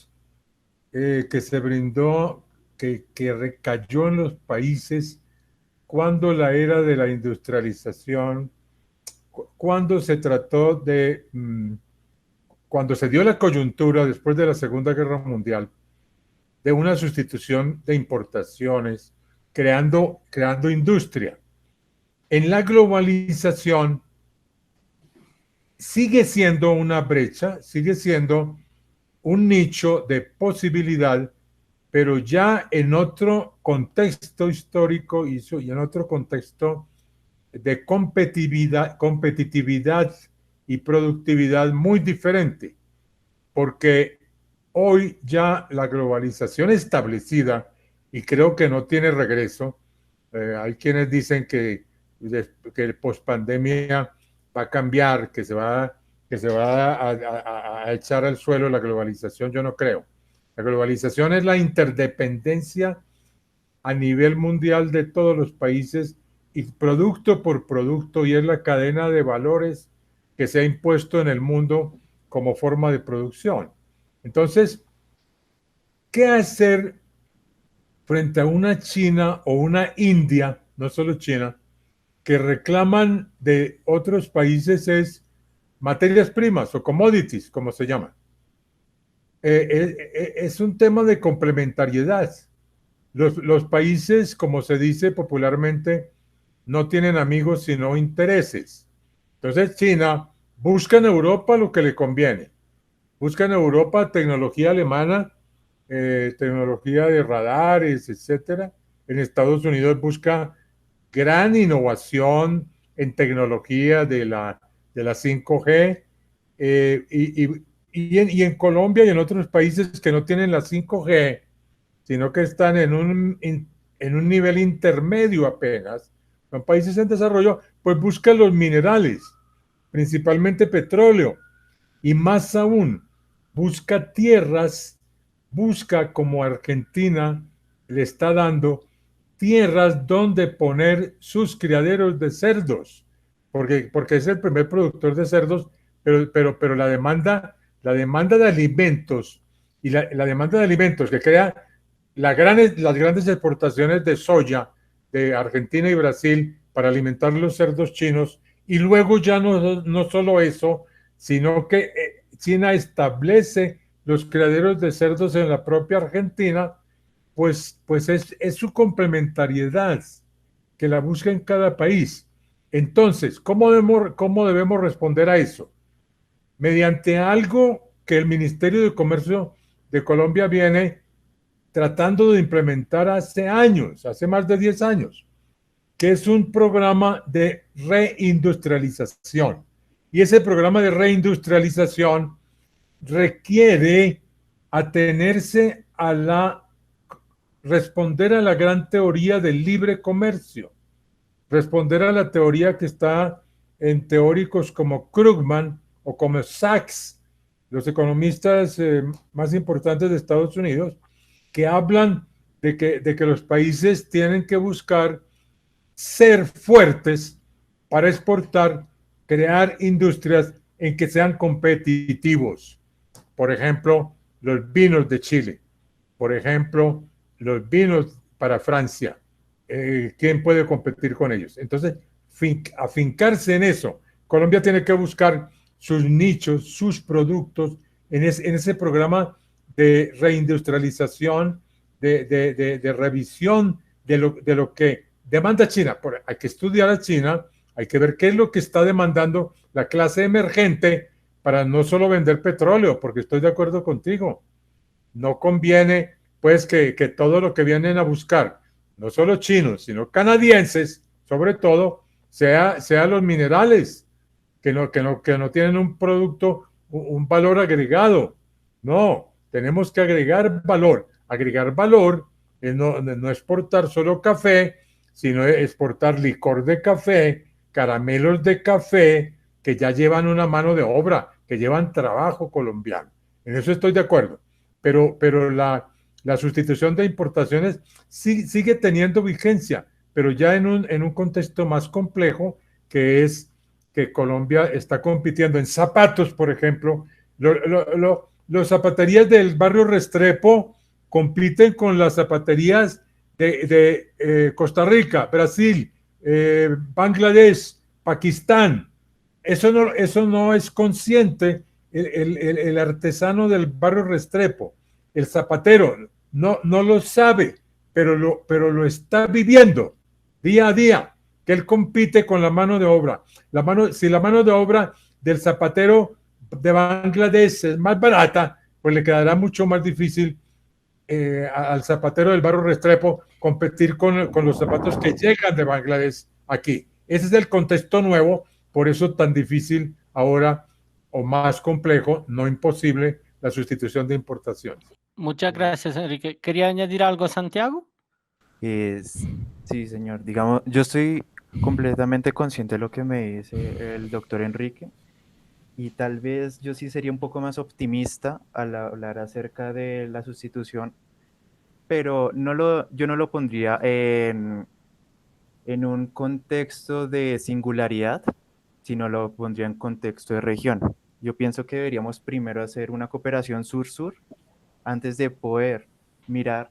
que se brindó, que recayó en los países cuando la era de la industrialización, cuando se trató cuando se dio la coyuntura después de la Segunda Guerra Mundial, de una sustitución de importaciones, creando industria. En la globalización sigue siendo una brecha, sigue siendo un nicho de posibilidad, pero ya en otro contexto histórico y en otro contexto de competitividad y productividad muy diferente, porque hoy ya la globalización establecida, y creo que no tiene regreso, hay quienes dicen que el pospandemia va a cambiar, que se va a echar al suelo la globalización. Yo no creo. La globalización es la interdependencia a nivel mundial de todos los países y producto por producto, y es la cadena de valores que se ha impuesto en el mundo como forma de producción. Entonces, ¿qué hacer frente a una China o una India, no solo China, que reclaman de otros países es materias primas o commodities, como se llama? Es un tema de complementariedad. Los países, como se dice popularmente, no tienen amigos sino intereses. Entonces China busca en Europa lo que le conviene. Busca en Europa tecnología alemana, tecnología de radares, etcétera. En Estados Unidos busca gran innovación en tecnología de la 5G, y en Colombia y en otros países que no tienen la 5G, sino que están en un nivel intermedio apenas, son países en desarrollo, pues busca los minerales, principalmente petróleo, y más aún, busca tierras, busca como Argentina le está dando tierras donde poner sus criaderos de cerdos, porque es el primer productor de cerdos, pero la demanda de alimentos y la demanda de alimentos que crea las grandes exportaciones de soya de Argentina y Brasil para alimentar los cerdos chinos, y luego ya no solo eso, sino que China establece los criaderos de cerdos en la propia Argentina, pues es su complementariedad que la busca en cada país. Entonces, ¿cómo debemos responder a eso? Mediante algo que el Ministerio de Comercio de Colombia viene tratando de implementar hace años, hace más de 10 años, que es un programa de reindustrialización. Y ese programa de reindustrialización requiere atenerse responder a la gran teoría del libre comercio, responder a la teoría que está en teóricos como Krugman o como Sachs, los economistas más importantes de Estados Unidos, que hablan de que los países tienen que buscar ser fuertes para exportar, crear industrias en que sean competitivos. Por ejemplo, los vinos de Chile, por ejemplo, los vinos para Francia. ¿Quién puede competir con ellos? Entonces, afincarse en eso. Colombia tiene que buscar sus nichos, sus productos en ese programa de reindustrialización, de revisión de lo que demanda China. Hay que estudiar a China, hay que ver qué es lo que está demandando la clase emergente para no solo vender petróleo, porque estoy de acuerdo contigo. No conviene, pues, que todo lo que vienen a buscar, no solo chinos, sino canadienses, sobre todo, sea los minerales, que no tienen un producto, un valor agregado. No, tenemos que agregar valor. Agregar valor es no exportar solo café, sino exportar licor de café, caramelos de café, que ya llevan una mano de obra, que llevan trabajo colombiano. En eso estoy de acuerdo. Pero la sustitución de importaciones sigue teniendo vigencia, pero ya en un contexto más complejo, que es que Colombia está compitiendo en zapatos, por ejemplo. Los zapaterías del barrio Restrepo compiten con las zapaterías de Costa Rica, Brasil, Bangladesh, Pakistán. Eso no es consciente el artesano del barrio Restrepo, el zapatero, no lo sabe, pero lo está viviendo día a día, que él compite con la mano de obra. Si la mano de obra del zapatero de Bangladesh es más barata, pues le quedará mucho más difícil al zapatero del barrio Restrepo competir con los zapatos que llegan de Bangladesh aquí. Ese es el contexto nuevo, por eso tan difícil ahora, o más complejo, no imposible, la sustitución de importaciones. Muchas gracias, Enrique. ¿Quería añadir algo, Santiago? Sí, señor. Digamos, yo estoy completamente consciente de lo que me dice el doctor Enrique, y tal vez yo sí sería un poco más optimista al hablar acerca de la sustitución, pero yo no lo pondría en un contexto de singularidad, sino lo pondría en contexto de región. Yo pienso que deberíamos primero hacer una cooperación sur-sur antes de poder mirar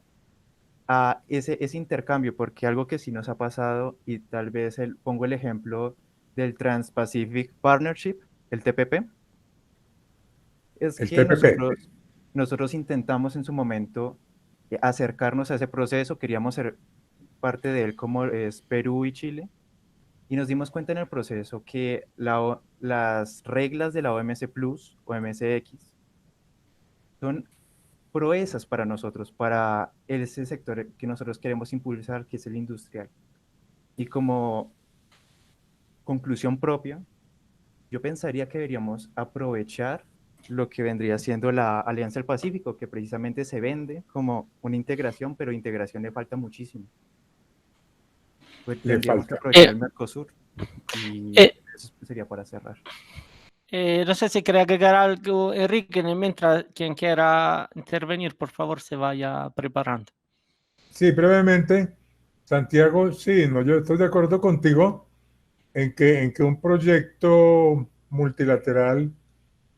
a ese intercambio, porque algo que sí nos ha pasado, y tal vez pongo el ejemplo del Trans-Pacific Partnership, el TPP, es El que TPP. nosotros intentamos en su momento acercarnos a ese proceso, queríamos ser parte de él como es Perú y Chile, y nos dimos cuenta en el proceso que las reglas de la OMC Plus o MCX son proezas para nosotros, para ese sector que nosotros queremos impulsar, que es el industrial. Y como conclusión propia, yo pensaría que deberíamos aprovechar lo que vendría siendo la Alianza del Pacífico, que precisamente se vende como una integración, pero integración le falta muchísimo. Pues Le tendríamos que falta. aprovechar el Mercosur, y eso sería para cerrar. No sé si quería agregar algo, Enrique, mientras quien quiera intervenir, por favor, se vaya preparando. Sí, brevemente, Santiago, sí, no, yo estoy de acuerdo contigo en que un proyecto multilateral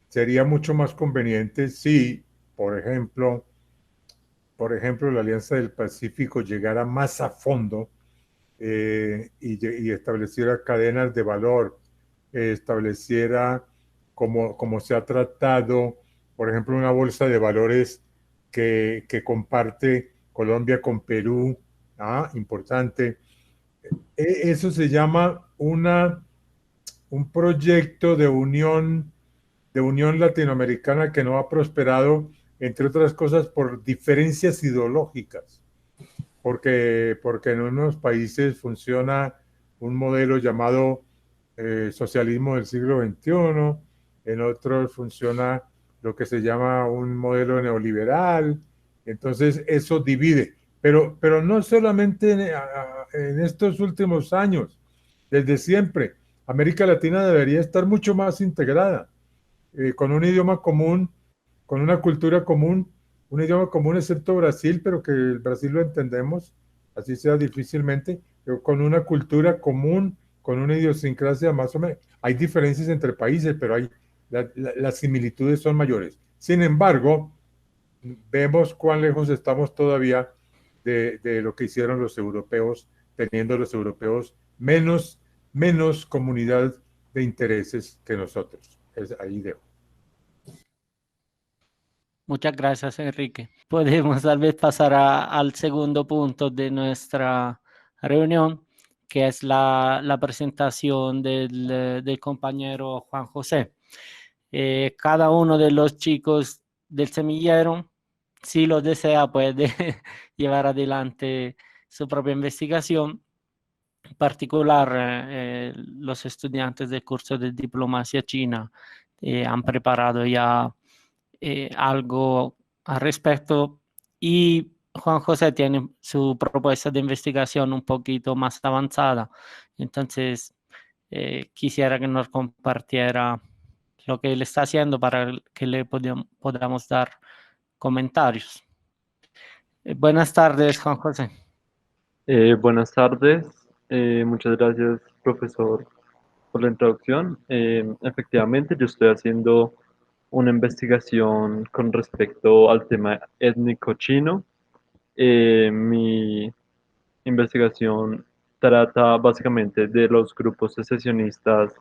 sería mucho más conveniente si, por ejemplo, la Alianza del Pacífico llegara más a fondo y estableciera cadenas de valor, estableciera como se ha tratado, por ejemplo, una bolsa de valores que comparte Colombia con Perú, importante. Eso se llama un proyecto de unión latinoamericana que no ha prosperado, entre otras cosas, por diferencias ideológicas, porque en unos países funciona un modelo llamado socialismo del siglo XXI, en otros funciona lo que se llama un modelo neoliberal, entonces eso divide, pero no solamente en estos últimos años, desde siempre. América Latina debería estar mucho más integrada, con un idioma común, con una cultura común, un idioma común excepto Brasil, pero que el Brasil lo entendemos, así sea difícilmente, pero con una cultura común, con una idiosincrasia más o menos. Hay diferencias entre países, pero las similitudes son mayores. Sin embargo, vemos cuán lejos estamos todavía de lo que hicieron los europeos, teniendo los europeos menos comunidad de intereses que nosotros. Ahí dejo. Muchas gracias, Enrique. Podemos tal vez pasar al segundo punto de nuestra reunión, que es la presentación del compañero Juan José. Cada uno de los chicos del semillero, si lo desea, puede llevar adelante su propia investigación. En particular, los estudiantes del curso de diplomacia china han preparado ya algo al respecto, y Juan José tiene su propuesta de investigación un poquito más avanzada. Entonces, quisiera que nos compartiera lo que él está haciendo para que le podamos dar comentarios. Buenas tardes, Juan José. Buenas tardes, muchas gracias, profesor, por la introducción. Efectivamente, yo estoy haciendo una investigación con respecto al tema étnico chino. Mi investigación trata básicamente de los grupos secesionistas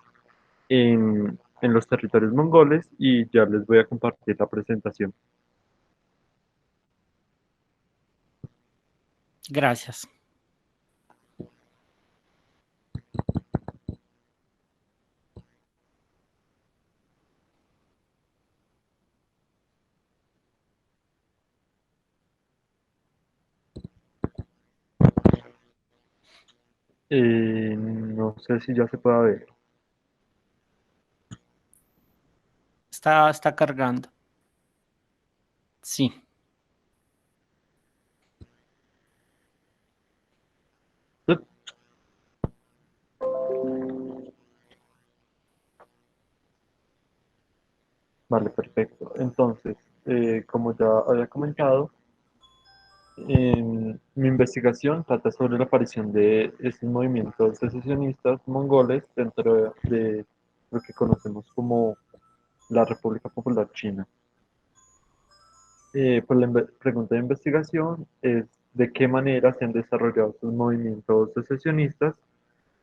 en los territorios mongoles y ya les voy a compartir la presentación. Gracias. No sé si ya se puede ver. Está cargando. Sí. Vale, perfecto. Entonces, como ya había comentado, mi investigación trata sobre la aparición de estos movimientos secesionistas mongoles dentro de lo que conocemos como la República Popular China. Pues la pregunta de investigación es de qué manera se han desarrollado estos movimientos secesionistas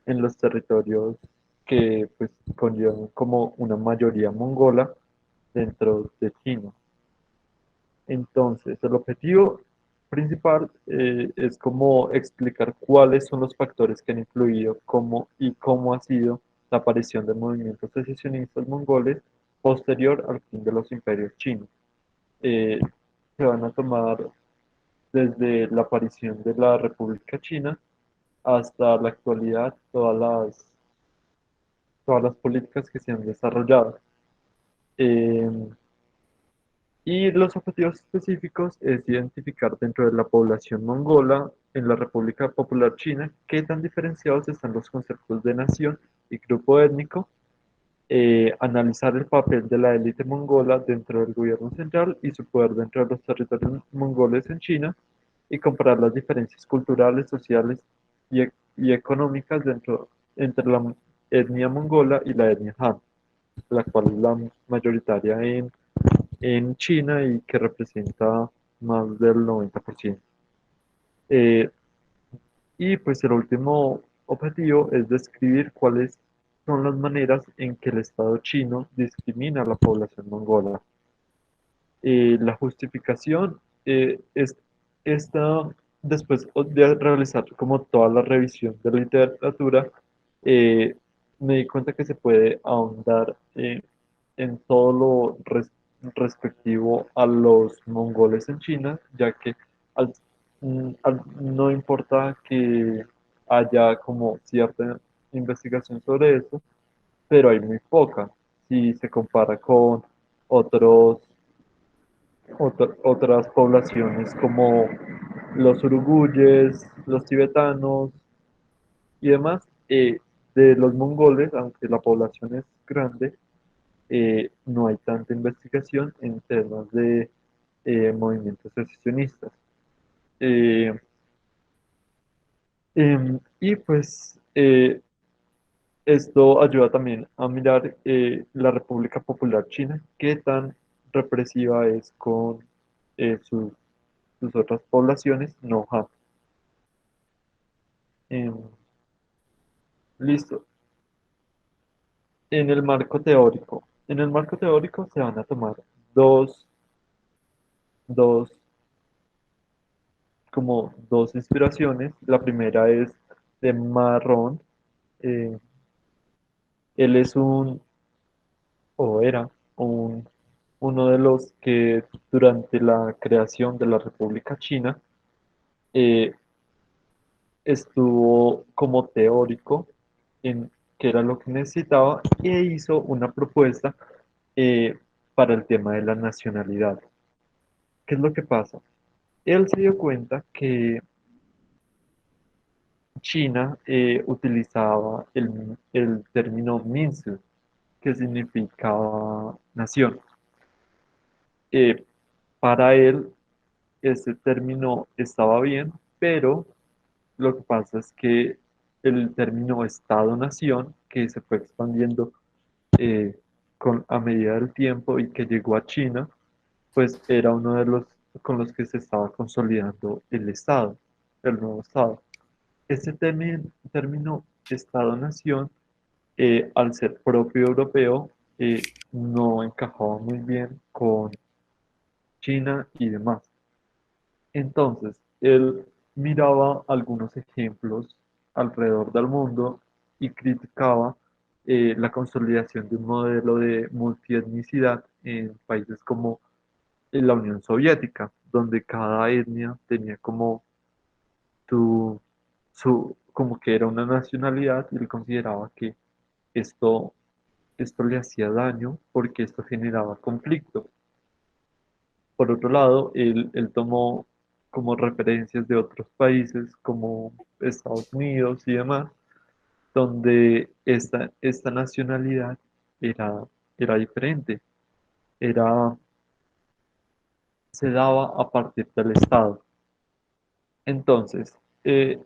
en los territorios que pues conllevan como una mayoría mongola dentro de China. Entonces, el objetivo principal es como explicar cuáles son los factores que han influido y cómo ha sido la aparición de movimientos secesionistas mongoles posterior al fin de los imperios chinos. Eh, Se van a tomar desde la aparición de la República China hasta la actualidad todas las políticas que se han desarrollado. Eh, Y los objetivos específicos es identificar dentro de la población mongola en la República Popular China qué tan diferenciados están los conceptos de nación y grupo étnico, analizar el papel de la élite mongola dentro del gobierno central y su poder dentro de los territorios mongoles en China, y comparar las diferencias culturales, sociales y económicas entre la etnia mongola y la etnia Han, la cual es la mayoritaria en China y que representa más del 90%. Eh, y pues el último objetivo es describir cuáles son las maneras en que el Estado chino discrimina a la población mongola. La justificación es esta, después de realizar como toda la revisión de la literatura, eh, me di cuenta que se puede ahondar en todo lo respectivo a los mongoles en China, ya que al- no importa que haya como cierta investigación sobre eso, pero hay muy poca si se compara con otros, otras poblaciones como los uruguyes, los tibetanos y demás. De los mongoles, aunque la población es grande, no hay tanta investigación en temas de movimientos secesionistas. Eh, y pues esto ayuda también a mirar la República Popular China, qué tan represiva es con sus otras poblaciones no Han. Em, Listo. En el marco teórico, En el marco teórico se van a tomar dos, dos, como dos inspiraciones. La primera es de Marrón. eh, Él es o era un, uno de los que durante la creación de la República China eh, estuvo como teórico en qué era lo que necesitaba e hizo una propuesta eh, para el tema de la nacionalidad. ¿Qué es lo que pasa? Él se dio cuenta que China utilizaba el término Minsu, que significaba nación. Eh, para él, ese término estaba bien, pero lo que pasa es que el término Estado-nación, que se fue expandiendo eh, a medida del tiempo y que llegó a China, pues era uno de los con los que se estaba consolidando el Estado, el nuevo Estado. Este término Estado-nación, al ser propio europeo, no encajaba muy bien con China y demás. Entonces, él miraba algunos ejemplos alrededor del mundo y criticaba la consolidación de un modelo de multietnicidad en países como la Unión Soviética, donde cada etnia tenía como su, como que era una nacionalidad y él consideraba que esto, esto le hacía daño porque esto generaba conflicto. Por otro lado, él tomó como referencias de otros países como Estados Unidos y demás, donde esta nacionalidad era diferente, era, se daba a partir del Estado. Entonces, eh,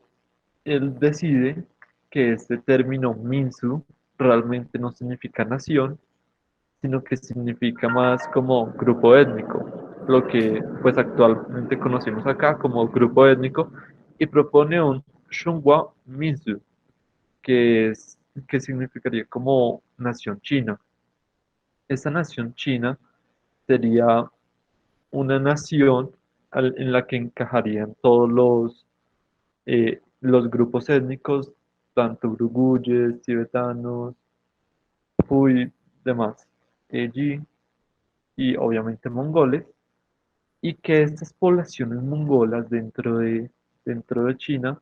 él decide que este término Minsu realmente no significa nación, sino que significa más como grupo étnico, lo que pues actualmente conocemos acá como grupo étnico, y propone un Shunhua Minsu, que que significaría como nación china. Esta nación china sería una nación en la que encajarían todos los grupos étnicos, tanto uruguyes, tibetanos, hui, demás, Yi y obviamente mongoles, y que estas poblaciones mongolas dentro de China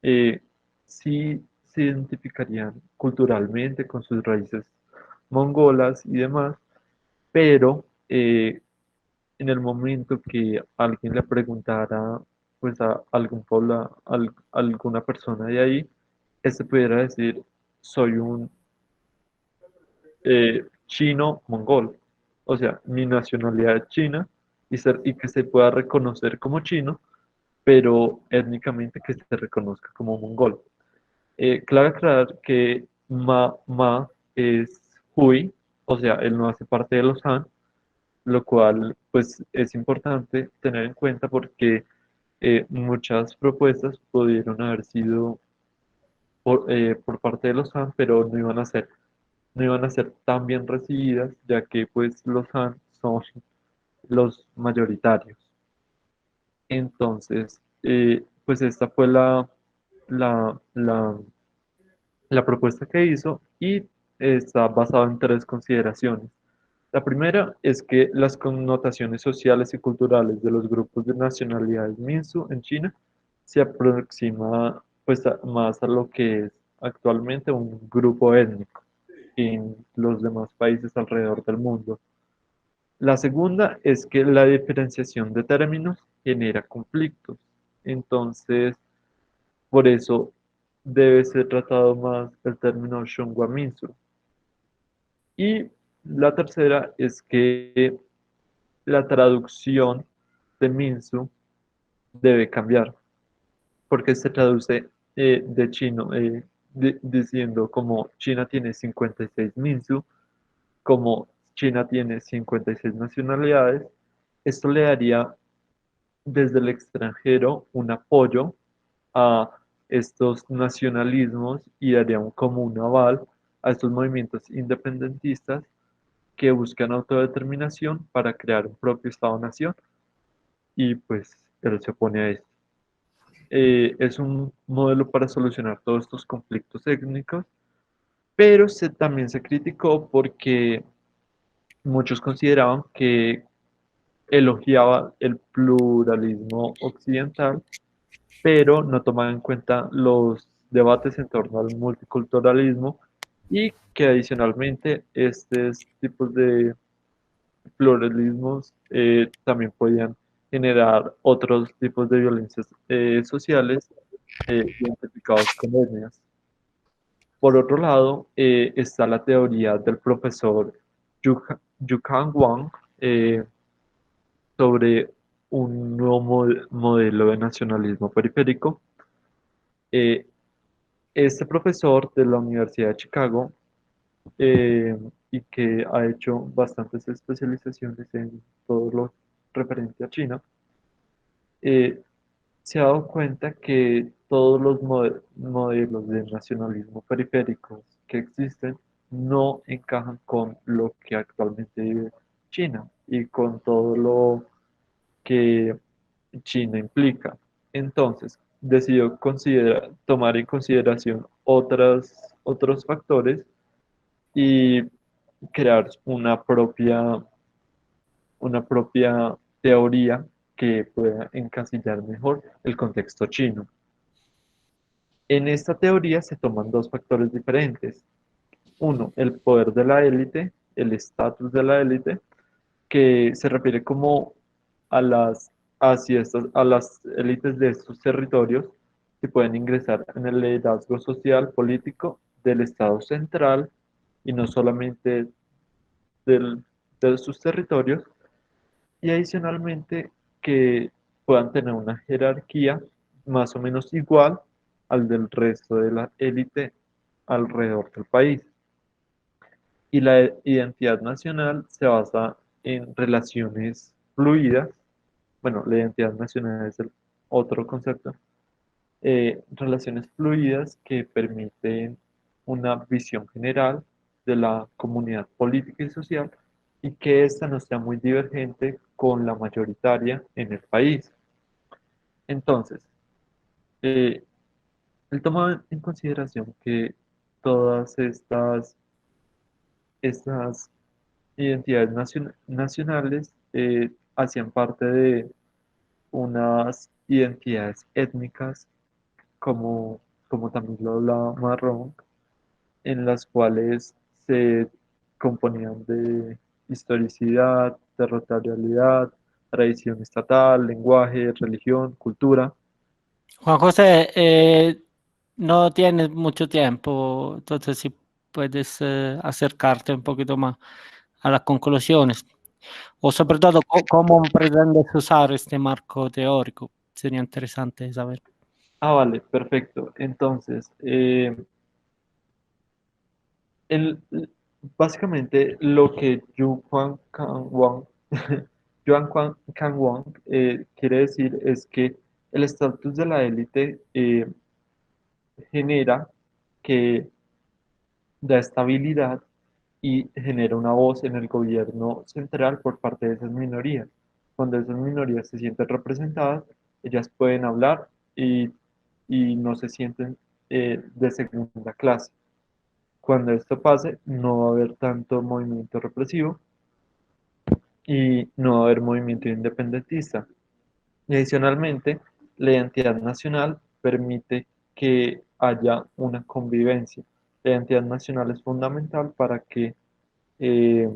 eh, sí se identificarían culturalmente con sus raíces mongolas y demás, pero en el momento que alguien le preguntara pues a alguna persona de ahí, este pudiera decir, soy un chino mongol, o sea, mi nacionalidad es china y que se pueda reconocer como chino, pero étnicamente que se reconozca como mongol. Clave aclarar que Ma es Hui, o sea, él no hace parte de los Han, lo cual pues es importante tener en cuenta porque muchas propuestas pudieron haber sido por parte de los Han, pero no iban a ser tan bien recibidas, ya que pues los Han son los mayoritarios. Entonces, pues esta fue la, la, la propuesta que hizo y está basada en tres consideraciones. La primera es que las connotaciones sociales y culturales de los grupos de nacionalidades Minsu en China se aproxima pues más a lo que es actualmente un grupo étnico en los demás países alrededor del mundo. La segunda es que la diferenciación de términos genera conflictos. Entonces, por eso debe ser tratado más el término Shunhua Minsu. Y la tercera es que la traducción de Minsu debe cambiar, porque se traduce de chino, diciendo como China tiene 56 Minsu, como China tiene 56 nacionalidades. Esto le daría desde el extranjero un apoyo a estos nacionalismos y daría como un aval a estos movimientos independentistas que buscan autodeterminación para crear un propio Estado-nación y pues él se opone a esto. Es un modelo para solucionar todos estos conflictos étnicos, pero también se criticó porque muchos consideraban que elogiaba el pluralismo occidental, pero no tomaba en cuenta los debates en torno al multiculturalismo y que adicionalmente estos tipos de pluralismos también podían generar otros tipos de violencias sociales identificados con etnias. Por otro lado, está la teoría del profesor Yukan Wang sobre un nuevo modelo de nacionalismo periférico. Eh, este profesor de la Universidad de Chicago eh, y que ha hecho bastantes especializaciones en todo lo referente a China, eh, se ha dado cuenta que todos los modelos de nacionalismo periféricos que existen no encajan con lo que actualmente vive China y con todo lo que China implica. Entonces, decidió tomar en consideración otros factores y crear una propia teoría que pueda encasillar mejor el contexto chino. En esta teoría se toman dos factores diferentes. Uno, el poder de la élite, el estatus de la élite, que se refiere como a a las élites de estos territorios que pueden ingresar en el liderazgo social, político del Estado central y no solamente del- de sus territorios, y adicionalmente que puedan tener una jerarquía más o menos igual al del resto de la élite alrededor del país. Y la identidad nacional se basa en relaciones fluidas. Bueno, la identidad nacional es el otro concepto. Relaciones fluidas que permiten una visión general de la comunidad política y social y que ésta no sea muy divergente con la mayoritaria en el país. Entonces, eh, él toma en consideración que todas estas identidades nacionales hacían parte de unas identidades étnicas, como, como también lo hablaba Marrón, en las cuales se componían de historicidad, territorialidad, tradición estatal, lenguaje, religión, cultura. Juan José, no tienes mucho tiempo, entonces si puedes acercarte un poquito más a las conclusiones, o sobre todo cómo pretendes usar este marco teórico, sería interesante saber. Ah, vale, perfecto. Entonces, el, básicamente lo que Yu Huan Kang Wang, Kang Wang quiere decir es que el estatus de la élite genera que da estabilidad y genera una voz en el gobierno central por parte de esas minorías. Cuando esas minorías se sienten representadas, ellas pueden hablar y no se sienten de segunda clase. Cuando esto pase, no va a haber tanto movimiento represivo y no va a haber movimiento independentista. Y adicionalmente, la identidad nacional permite que haya una convivencia. La identidad nacional es fundamental para que eh,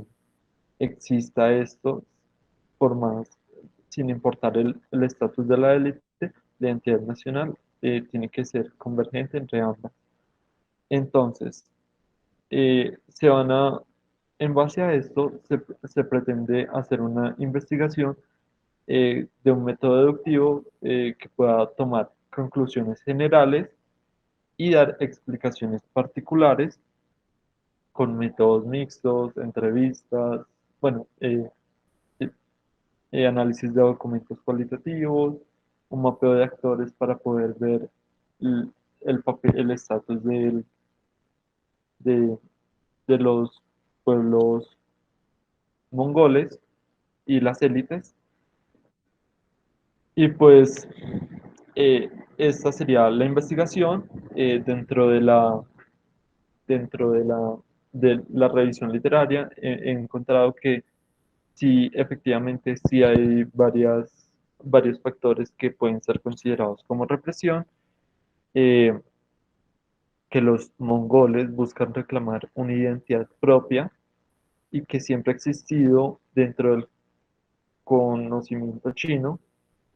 exista esto por más, sin importar el estatus de la élite, la identidad nacional tiene que ser convergente entre ambas. Entonces, en base a esto, se pretende hacer una investigación de un método deductivo que pueda tomar conclusiones generales y dar explicaciones particulares con métodos mixtos, entrevistas, bueno, eh, análisis de documentos cualitativos, un mapeo de actores para poder ver el, el papel, el estatus de, de los pueblos mongoles y las élites. Y pues esta sería la investigación dentro de la revisión literaria. He encontrado que sí, efectivamente, sí hay varios factores que pueden ser considerados como represión, eh, que los mongoles buscan reclamar una identidad propia y que siempre ha existido dentro del conocimiento chino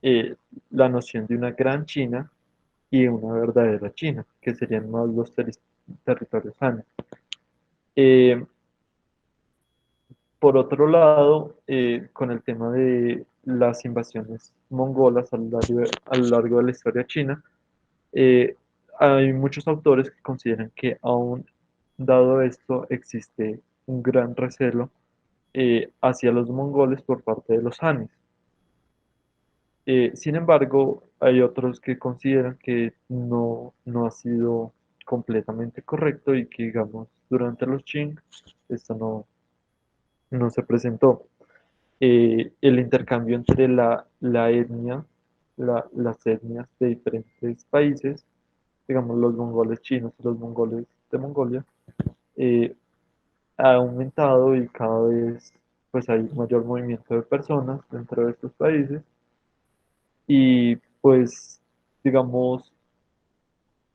eh, la noción de una gran China y de una verdadera China, que serían más los territorios Han. Eh, por otro lado, con el tema de las invasiones mongolas a lo largo de la historia china, eh, hay muchos autores que consideran que aún dado esto existe un gran recelo hacia los mongoles por parte de los hanes. Sin embargo, hay otros que consideran que no ha sido completamente correcto y que, digamos, durante los Qing esto no se presentó. El intercambio entre la etnia, las etnias de diferentes países, digamos los mongoles chinos y los mongoles de Mongolia, eh, ha aumentado y cada vez pues hay mayor movimiento de personas dentro de estos países y pues digamos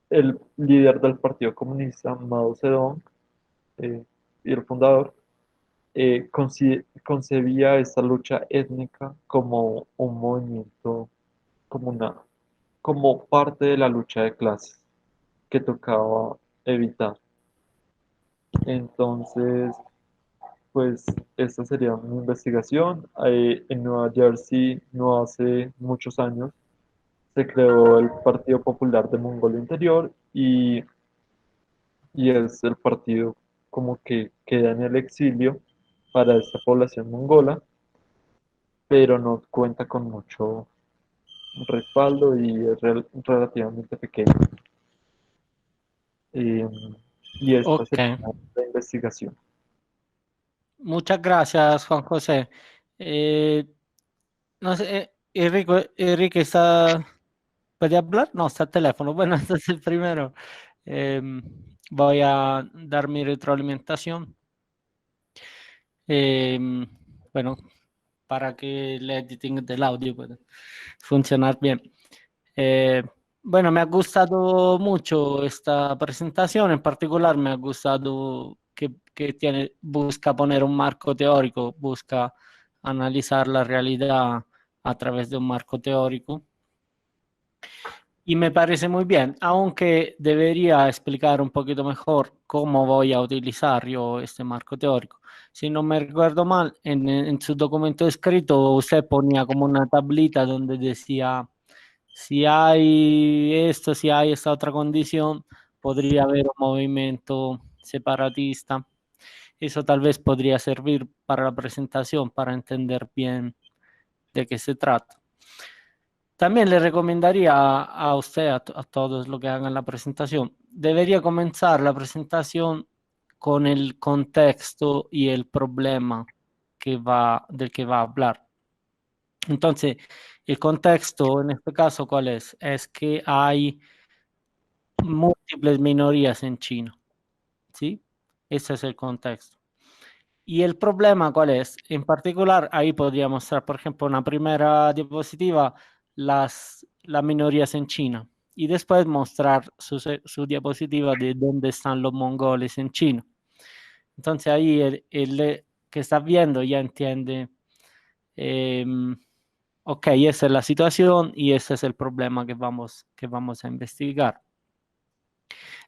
el líder del Partido Comunista, Mao Zedong, eh, y el fundador, concebía esta lucha étnica como un movimiento, como parte de la lucha de clases que tocaba evitar. Entonces, pues esta sería mi investigación. En Nueva Jersey, no hace muchos años, se creó el Partido Popular de Mongolia Interior y es el partido como que queda en el exilio para esta población mongola, pero no cuenta con mucho respaldo y es relativamente pequeño. Eh, y esta Ok, sería la investigación. muchas gracias, Juan José. Eh, no sé, Enrique ¿puede hablar? No, está el teléfono. Bueno, este es el primero. Voy a dar mi retroalimentación. Em, bueno, para que el editing del audio pueda funcionar bien. Bueno, me ha gustado mucho esta presentación, en particular me ha gustado que busca poner un marco teórico, busca analizar la realidad a través de un marco teórico. Y me parece muy bien, aunque debería explicar un poquito mejor cómo voy a utilizar yo este marco teórico. Si no me recuerdo mal, en su documento escrito usted ponía como una tablita donde decía, si hay esto, si hay esta otra condición, podría haber un movimiento separatista. Eso tal vez podría servir para la presentación, para entender bien de qué se trata. También le recomendaría a usted, a todos los que hagan la presentación, debería comenzar la presentación con el contexto y el problema del que va a hablar. Entonces, el contexto en este caso, ¿cuál es? Es que hay múltiples minorías en China, ¿sí? Ese es el contexto. ¿Y el problema cuál es? En particular, ahí podría mostrar, por ejemplo, una primera diapositiva, las minorías en China, y después mostrar su diapositiva de dónde están los mongoles en China. Entonces ahí el que está viendo ya entiende, ok, esa es la situación y ese es el problema que vamos a investigar.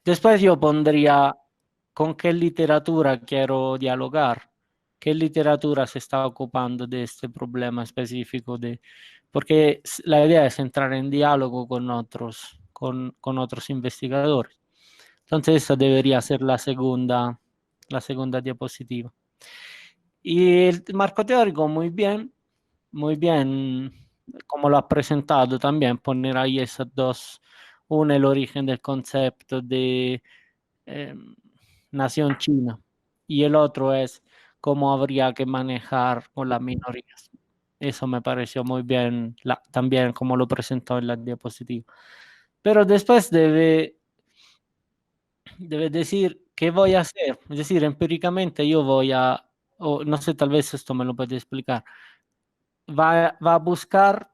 Después yo pondría con qué literatura quiero dialogar, qué literatura se está ocupando de este problema específico, porque la idea es entrar en diálogo con otros investigadores. Entonces esa debería ser la segunda diapositiva. Y el marco teórico, muy bien, como lo ha presentado también, poner ahí esas dos, una el origen del concepto de nación china y el otro es cómo habría que manejar con las minorías. Eso me pareció muy bien también como lo presentó en la diapositiva. Pero después debe decir qué voy a hacer. Es decir, empíricamente yo voy a, o no sé, tal vez esto me lo puede explicar, va a buscar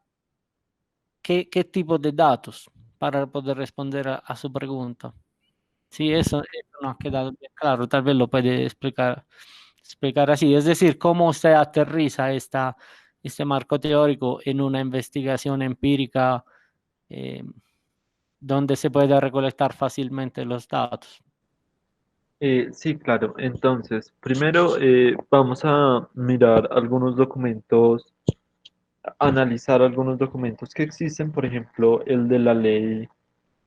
qué tipo de datos para poder responder a su pregunta. Sí, eso no ha quedado bien claro, tal vez lo puede explicar así. Es decir, cómo se aterriza este marco teórico en una investigación empírica donde se pueda recolectar fácilmente los datos. Sí, claro. Entonces, primero vamos a mirar algunos documentos, analizar algunos documentos que existen, por ejemplo, el de la ley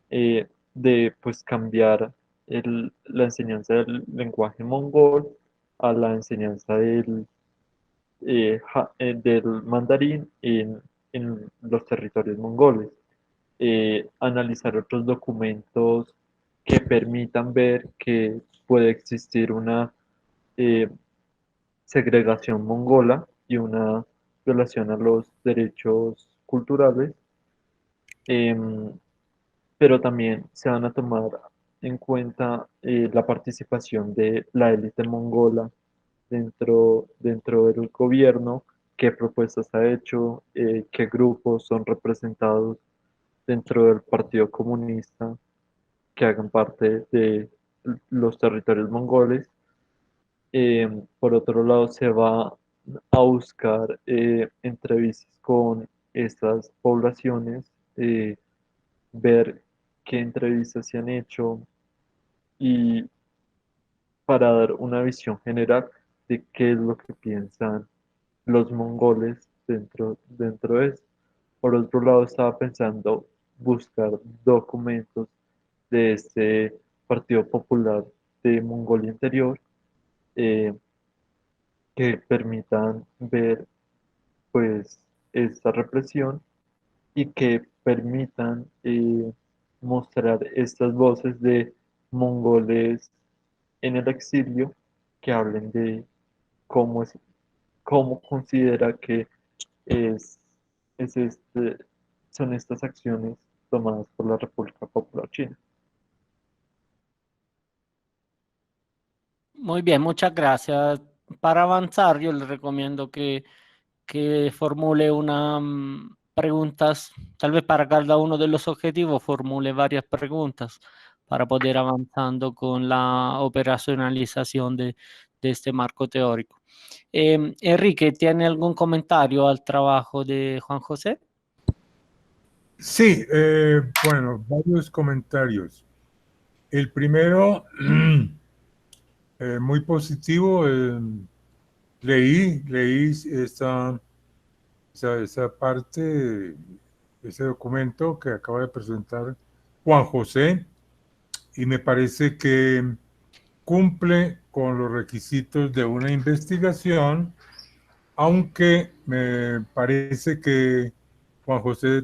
de pues cambiar la enseñanza del lenguaje mongol a la enseñanza del mandarín en los territorios mongoles. Analizar otros documentos que permitan ver que puede existir una eh, segregación mongola y una violación a los derechos culturales, em, pero también se van a tomar en cuenta la participación de la élite mongola dentro del gobierno, qué propuestas ha hecho, qué grupos son representados dentro del Partido Comunista que hagan parte de los territorios mongoles. Por otro lado, se va a buscar entrevistas con estas poblaciones, ver qué entrevistas se han hecho y para dar una visión general de qué es lo que piensan los mongoles dentro de eso. Por otro lado, estaba pensando buscar documentos de este Partido Popular de Mongolia Interior eh, que permitan ver pues esta represión y que permitan mostrar estas voces de mongoles en el exilio que hablen de cómo es, cómo considera que es, es este, son estas acciones tomadas por la República Popular China. Muy bien, muchas gracias. Para avanzar, yo le recomiendo que formule una preguntas, tal vez para cada uno de los objetivos, formule varias preguntas para poder avanzando con la operacionalización de este marco teórico. Enrique, ¿tiene algún comentario al trabajo de Juan José? Sí, bueno, varios comentarios. El primero, muy positivo, leí esa parte, ese documento que acaba de presentar Juan José, y me parece que cumple con los requisitos de una investigación, aunque me parece que Juan José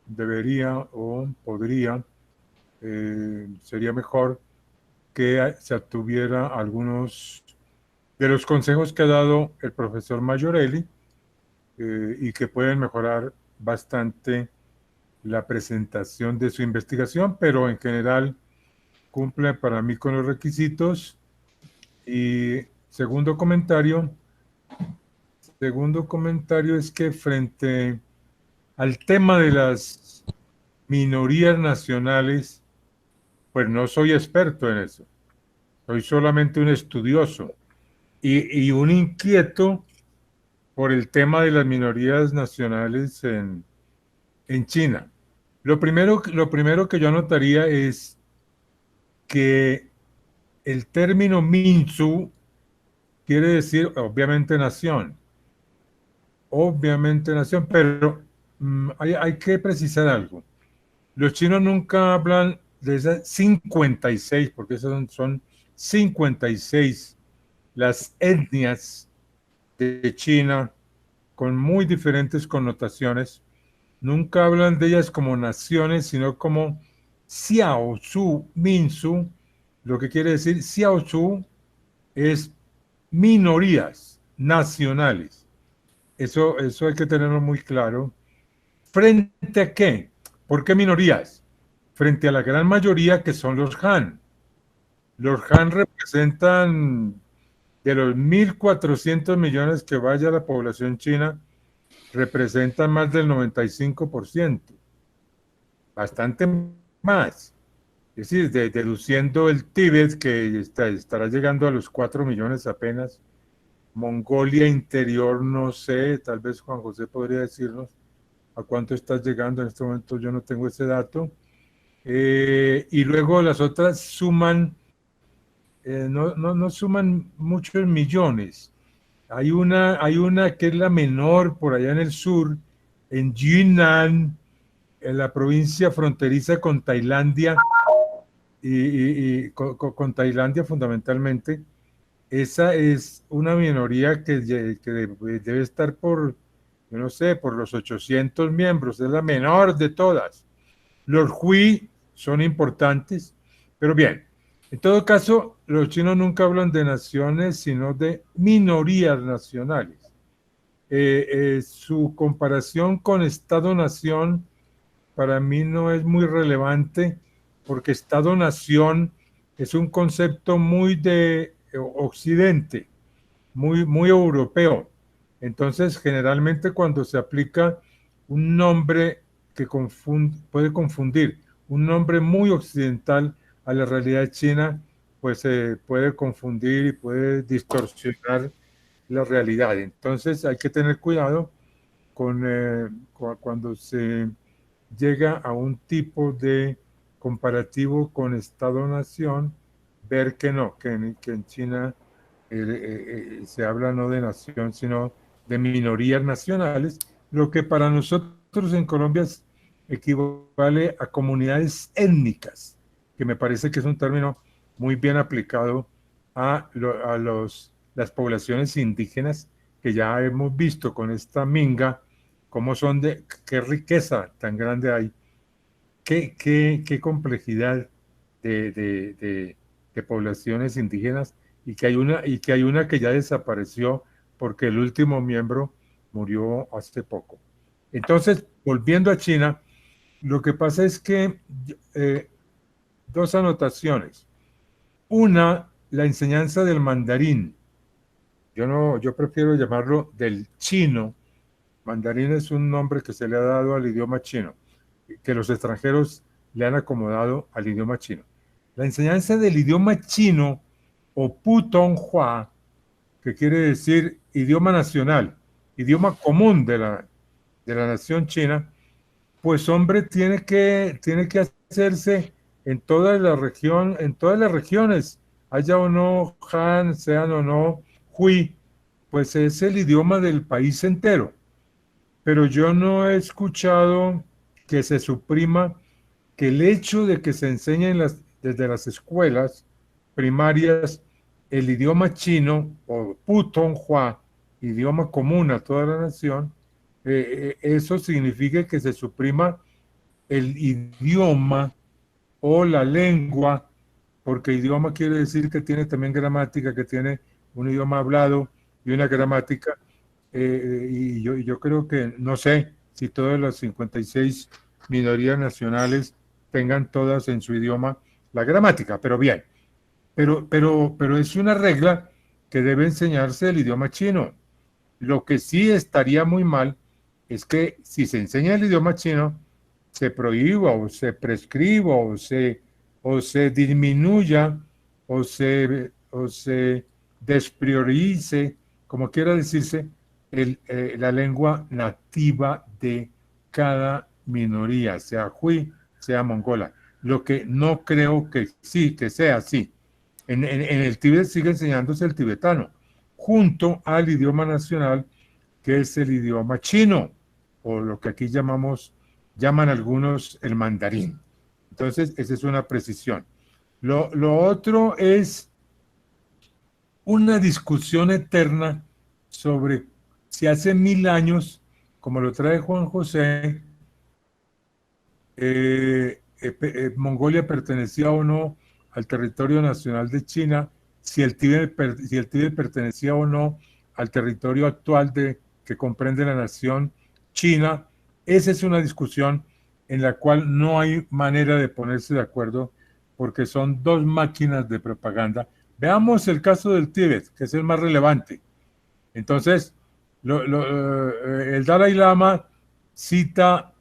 debería o podría, sería mejor que se obtuviera algunos de los consejos que ha dado el profesor Mayorelli y que pueden mejorar bastante la presentación de su investigación, pero en general cumple para mí con los requisitos. Y segundo comentario es que frente al tema de las minorías nacionales, pues no soy experto en eso, soy solamente un estudioso y un inquieto por el tema de las minorías nacionales en China. Lo primero que yo anotaría es que el término Minsu quiere decir obviamente nación, pero hay que precisar algo. Los chinos nunca hablan de esas 56, porque esas son 56 las etnias de China con muy diferentes connotaciones. Nunca hablan de ellas como naciones, sino como Xiao Su Minsu, lo que quiere decir Xiao Su es minorías nacionales. Eso hay que tenerlo muy claro. ¿Frente a qué? ¿Por qué minorías? Frente a la gran mayoría que son los Han. Los Han representan, de los 1.400 millones que vaya la población china, representan más del 95%, bastante más. Es decir, deduciendo el Tíbet, que estará llegando a los 4 millones apenas, Mongolia interior, no sé, tal vez Juan José podría decirnos a cuánto está llegando en este momento, yo no tengo ese dato. Y luego las otras suman, no suman muchos millones. Hay una que es la menor por allá en el sur, en Yunnan, en la provincia fronteriza con Tailandia, y con Tailandia fundamentalmente. Esa es una minoría que debe estar por, yo no sé, por los 800 miembros, es la menor de todas. Los Hui son importantes, pero bien, en todo caso, los chinos nunca hablan de naciones, sino de minorías nacionales. Su comparación con Estado-nación para mí no es muy relevante, porque Estado-nación es un concepto muy de Occidente, muy europeo. Entonces, generalmente cuando se aplica un nombre que puede confundir, un nombre muy occidental a la realidad china, pues se puede confundir y puede distorsionar la realidad. Entonces hay que tener cuidado cuando se llega a un tipo de comparativo con Estado-nación, ver que no, que en China se habla no de nación, sino de minorías nacionales, lo que para nosotros en Colombia equivale a comunidades étnicas, que me parece que es un término muy bien aplicado las poblaciones indígenas, que ya hemos visto con esta minga, cómo son qué riqueza tan grande hay, qué complejidad de poblaciones indígenas, y que hay una que ya desapareció porque el último miembro murió hace poco. Entonces, volviendo a China, lo que pasa es que dos anotaciones. Una, la enseñanza del mandarín. Yo prefiero llamarlo del chino. Mandarín es un nombre que se le ha dado al idioma chino, que los extranjeros le han acomodado al idioma chino. La enseñanza del idioma chino, o Putonghua, que quiere decir idioma nacional, idioma común de la nación china, pues hombre, tiene que hacerse en toda la región, en todas las regiones, haya o no Han, sean o no Hui, pues es el idioma del país entero. Pero yo no he escuchado que se suprima, que el hecho de que se enseñe desde las escuelas primarias el idioma chino, o Putonghua, idioma común a toda la nación, eso significa que se suprima el idioma o la lengua, porque idioma quiere decir que tiene también gramática, que tiene un idioma hablado y una gramática, y yo creo que, no sé si todas las 56 minorías nacionales tengan todas en su idioma la gramática, pero bien, pero es una regla que debe enseñarse el idioma chino. Lo que sí estaría muy mal es que si se enseña el idioma chino, se prohíba o se prescriba o se disminuya o se despriorice, como quiera decirse, la lengua nativa de cada minoría, sea hui, sea mongola. Lo que no creo que sea así. En el Tíbet sigue enseñándose el tibetano, junto al idioma nacional, que es el idioma chino, o lo que aquí llaman algunos el mandarín. Entonces, esa es una precisión. Lo otro es una discusión eterna sobre si hace 1000 años, como lo trae Juan José, Mongolia pertenecía o no al territorio nacional de China, si el Tíbet pertenecía o no al territorio actual que comprende la nación China. Esa es una discusión en la cual no hay manera de ponerse de acuerdo porque son dos máquinas de propaganda. Veamos el caso del Tíbet, que es el más relevante. Entonces, el Dalai Lama cita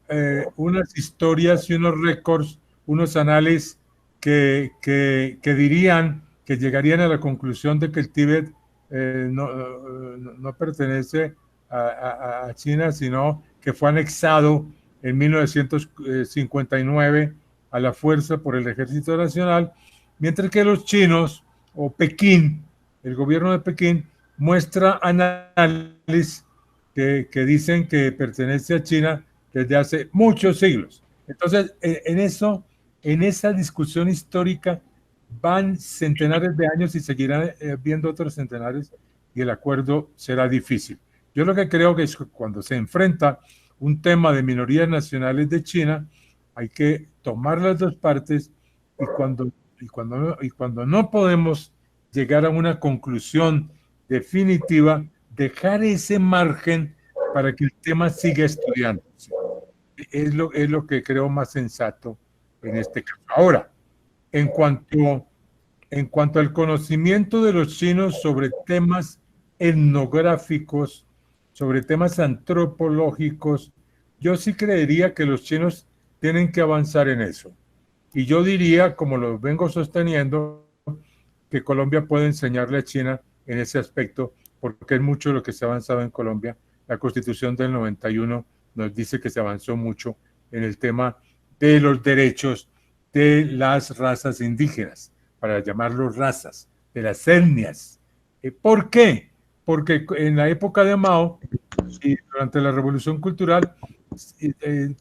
unas historias y unos récords, unos anales que dirían, que llegarían a la conclusión de que el Tíbet no pertenece a China, sino que fue anexado en 1959 a la fuerza por el Ejército Nacional, mientras que los chinos, o Pekín, el gobierno de Pekín, muestra análisis que dicen que pertenece a China desde hace muchos siglos. Entonces, en esa discusión histórica van centenares de años y seguirán viendo otros centenares y el acuerdo será difícil. Yo lo que creo que es que cuando se enfrenta un tema de minorías nacionales de China, hay que tomar las dos partes y cuando no podemos llegar a una conclusión definitiva, dejar ese margen para que el tema siga estudiándose. Es lo que creo más sensato en este caso. Ahora, en cuanto al conocimiento de los chinos sobre temas etnográficos, sobre temas antropológicos, yo sí creería que los chinos tienen que avanzar en eso. Y yo diría, como lo vengo sosteniendo, que Colombia puede enseñarle a China en ese aspecto, porque es mucho lo que se ha avanzado en Colombia. La Constitución del 91 nos dice que se avanzó mucho en el tema de los derechos de las razas indígenas, para llamarlos razas, de las etnias. ¿Por qué? Porque en la época de Mao y durante la Revolución Cultural,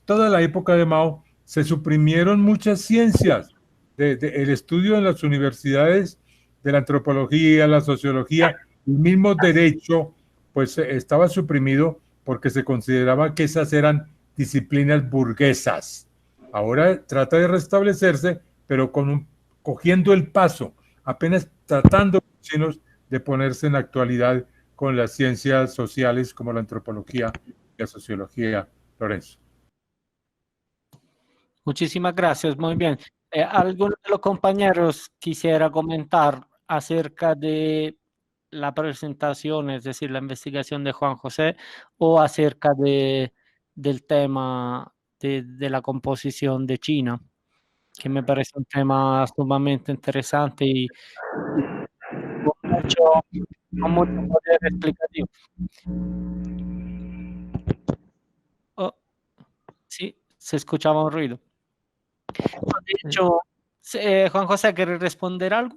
toda la época de Mao, se suprimieron muchas ciencias. El estudio en las universidades de la antropología, la sociología, el mismo derecho, pues estaba suprimido porque se consideraba que esas eran disciplinas burguesas. Ahora trata de restablecerse, pero cogiendo el paso, apenas tratando los chinos de ponerse en la actualidad con las ciencias sociales como la antropología y la sociología. Lorenzo. Muchísimas gracias, muy bien. ¿Alguno de los compañeros quisiera comentar acerca de la presentación, es decir, la investigación de Juan José, o acerca del tema de la composición de China, que me parece un tema sumamente interesante y con mucho, con mucho poder explicativo? Oh, sí, se escuchaba un ruido. De hecho, Juan José, ¿quieres responder algo?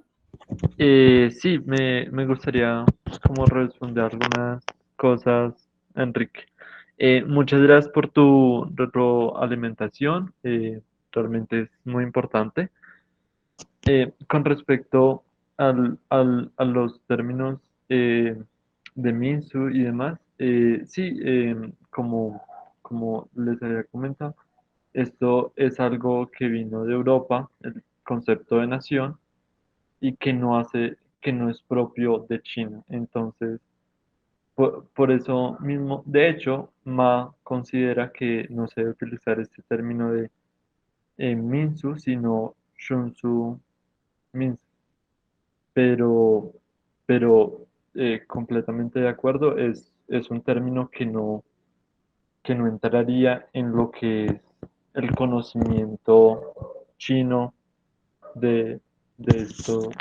Sí, me gustaría como responder algunas cosas, Enrique. Muchas gracias por tu retroalimentación, realmente es muy importante. Con respecto a los términos de Minsu y demás, sí, como les había comentado, esto es algo que vino de Europa, el concepto de nación, y que no es propio de China. Entonces, por eso mismo, de hecho, Ma considera que no se debe utilizar este término de Minsu, sino Shunsu Minsu. Pero, pero completamente de acuerdo, es un término que no entraría en lo que es el conocimiento chino de, de estos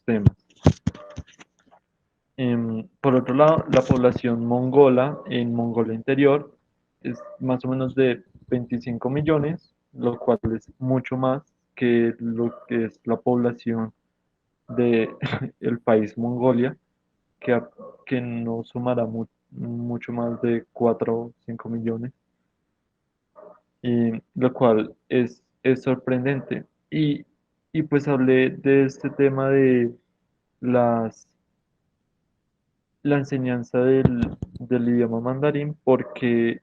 temas. Por otro lado, la población mongola en Mongolia Interior es más o menos de 25 millones, lo cual es mucho más que lo que es la población del el país Mongolia, que no sumará mucho más de 4 o 5 millones, y lo cual es sorprendente. Y pues hablé de este tema de las la enseñanza del idioma mandarín porque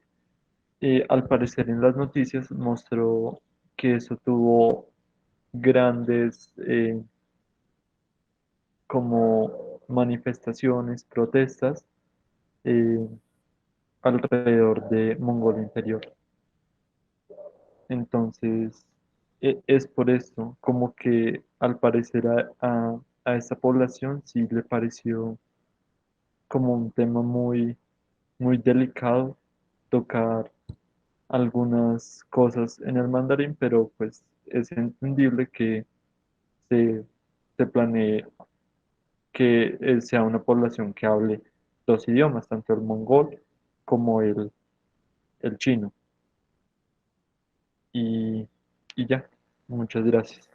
al parecer en las noticias mostró que eso tuvo grandes como manifestaciones, protestas alrededor de Mongolia Interior. Entonces, es por esto, como que al parecer a esta población sí le pareció como un tema muy delicado tocar algunas cosas en el mandarín, pero pues es entendible que se, se planee que sea una población que hable dos idiomas, tanto el mongol como el chino. Y, y ya, muchas gracias.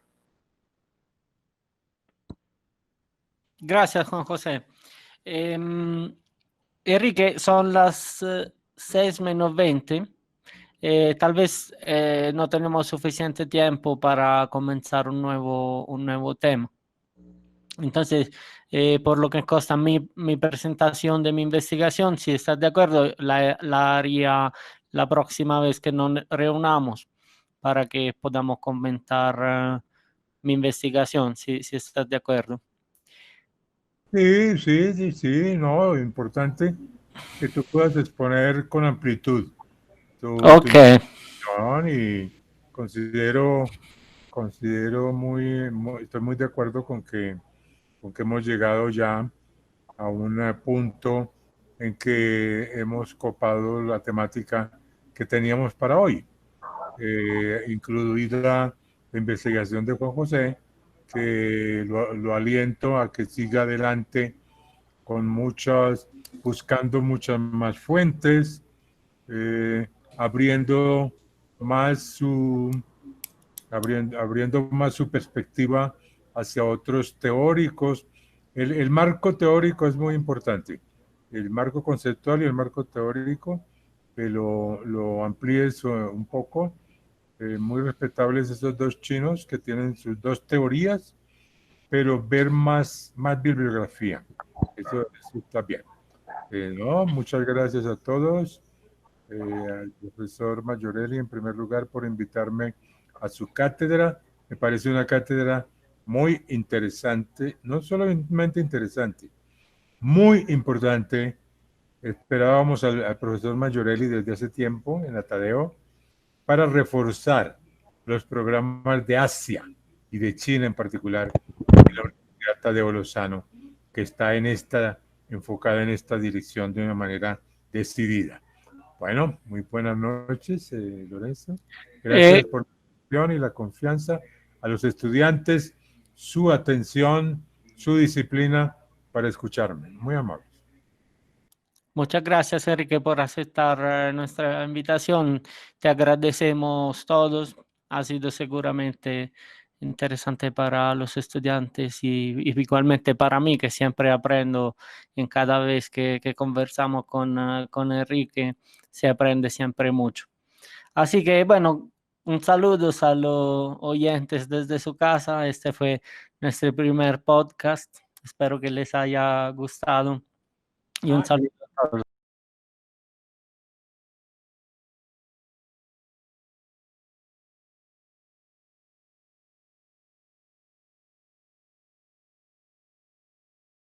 Gracias, Juan José. Enrique, son las 6 menos 20. Tal vez no tenemos suficiente tiempo para comenzar un nuevo tema. Entonces, por lo que consta mi presentación de mi investigación, si estás de acuerdo, la haría la próxima vez que nos reunamos para que podamos comentar mi investigación, si estás de acuerdo. Sí, no, importante que tú puedas exponer con amplitud tu Ok, investigación y considero estoy muy de acuerdo con que hemos llegado ya a un punto en que hemos copado la temática que teníamos para hoy, incluida la investigación de Juan José, que lo aliento a que siga adelante con buscando muchas más fuentes, eh, abriendo más abriendo más su perspectiva hacia otros teóricos. El marco teórico es muy importante, el marco conceptual y el marco teórico, que lo amplíes un poco. Muy respetables esos dos chinos que tienen sus dos teorías, pero ver más bibliografía. Eso está bien. No, muchas gracias a todos. Al profesor Mayorelli, en primer lugar, por invitarme a su cátedra. Me parece una cátedra muy interesante, no solamente interesante, muy importante. Esperábamos al profesor Mayorelli desde hace tiempo en la Tadeo para reforzar los programas de Asia y de China en particular, en la Universidad Tadeo Lozano, que está enfocada en esta dirección de una manera decidida. Bueno, muy buenas noches, Lorenzo. Gracias por la atención y la confianza a los estudiantes, su atención, su disciplina para escucharme. Muy amables. muchas gracias, Enrique, por aceptar nuestra invitación. Te agradecemos todos. Ha sido seguramente interesante para los estudiantes y igualmente para mí, que siempre aprendo en cada vez que conversamos con Enrique, se aprende siempre mucho. Así que, bueno, un saludo a los oyentes desde su casa. Este fue nuestro primer podcast. Espero que les haya gustado y un saludo a todos.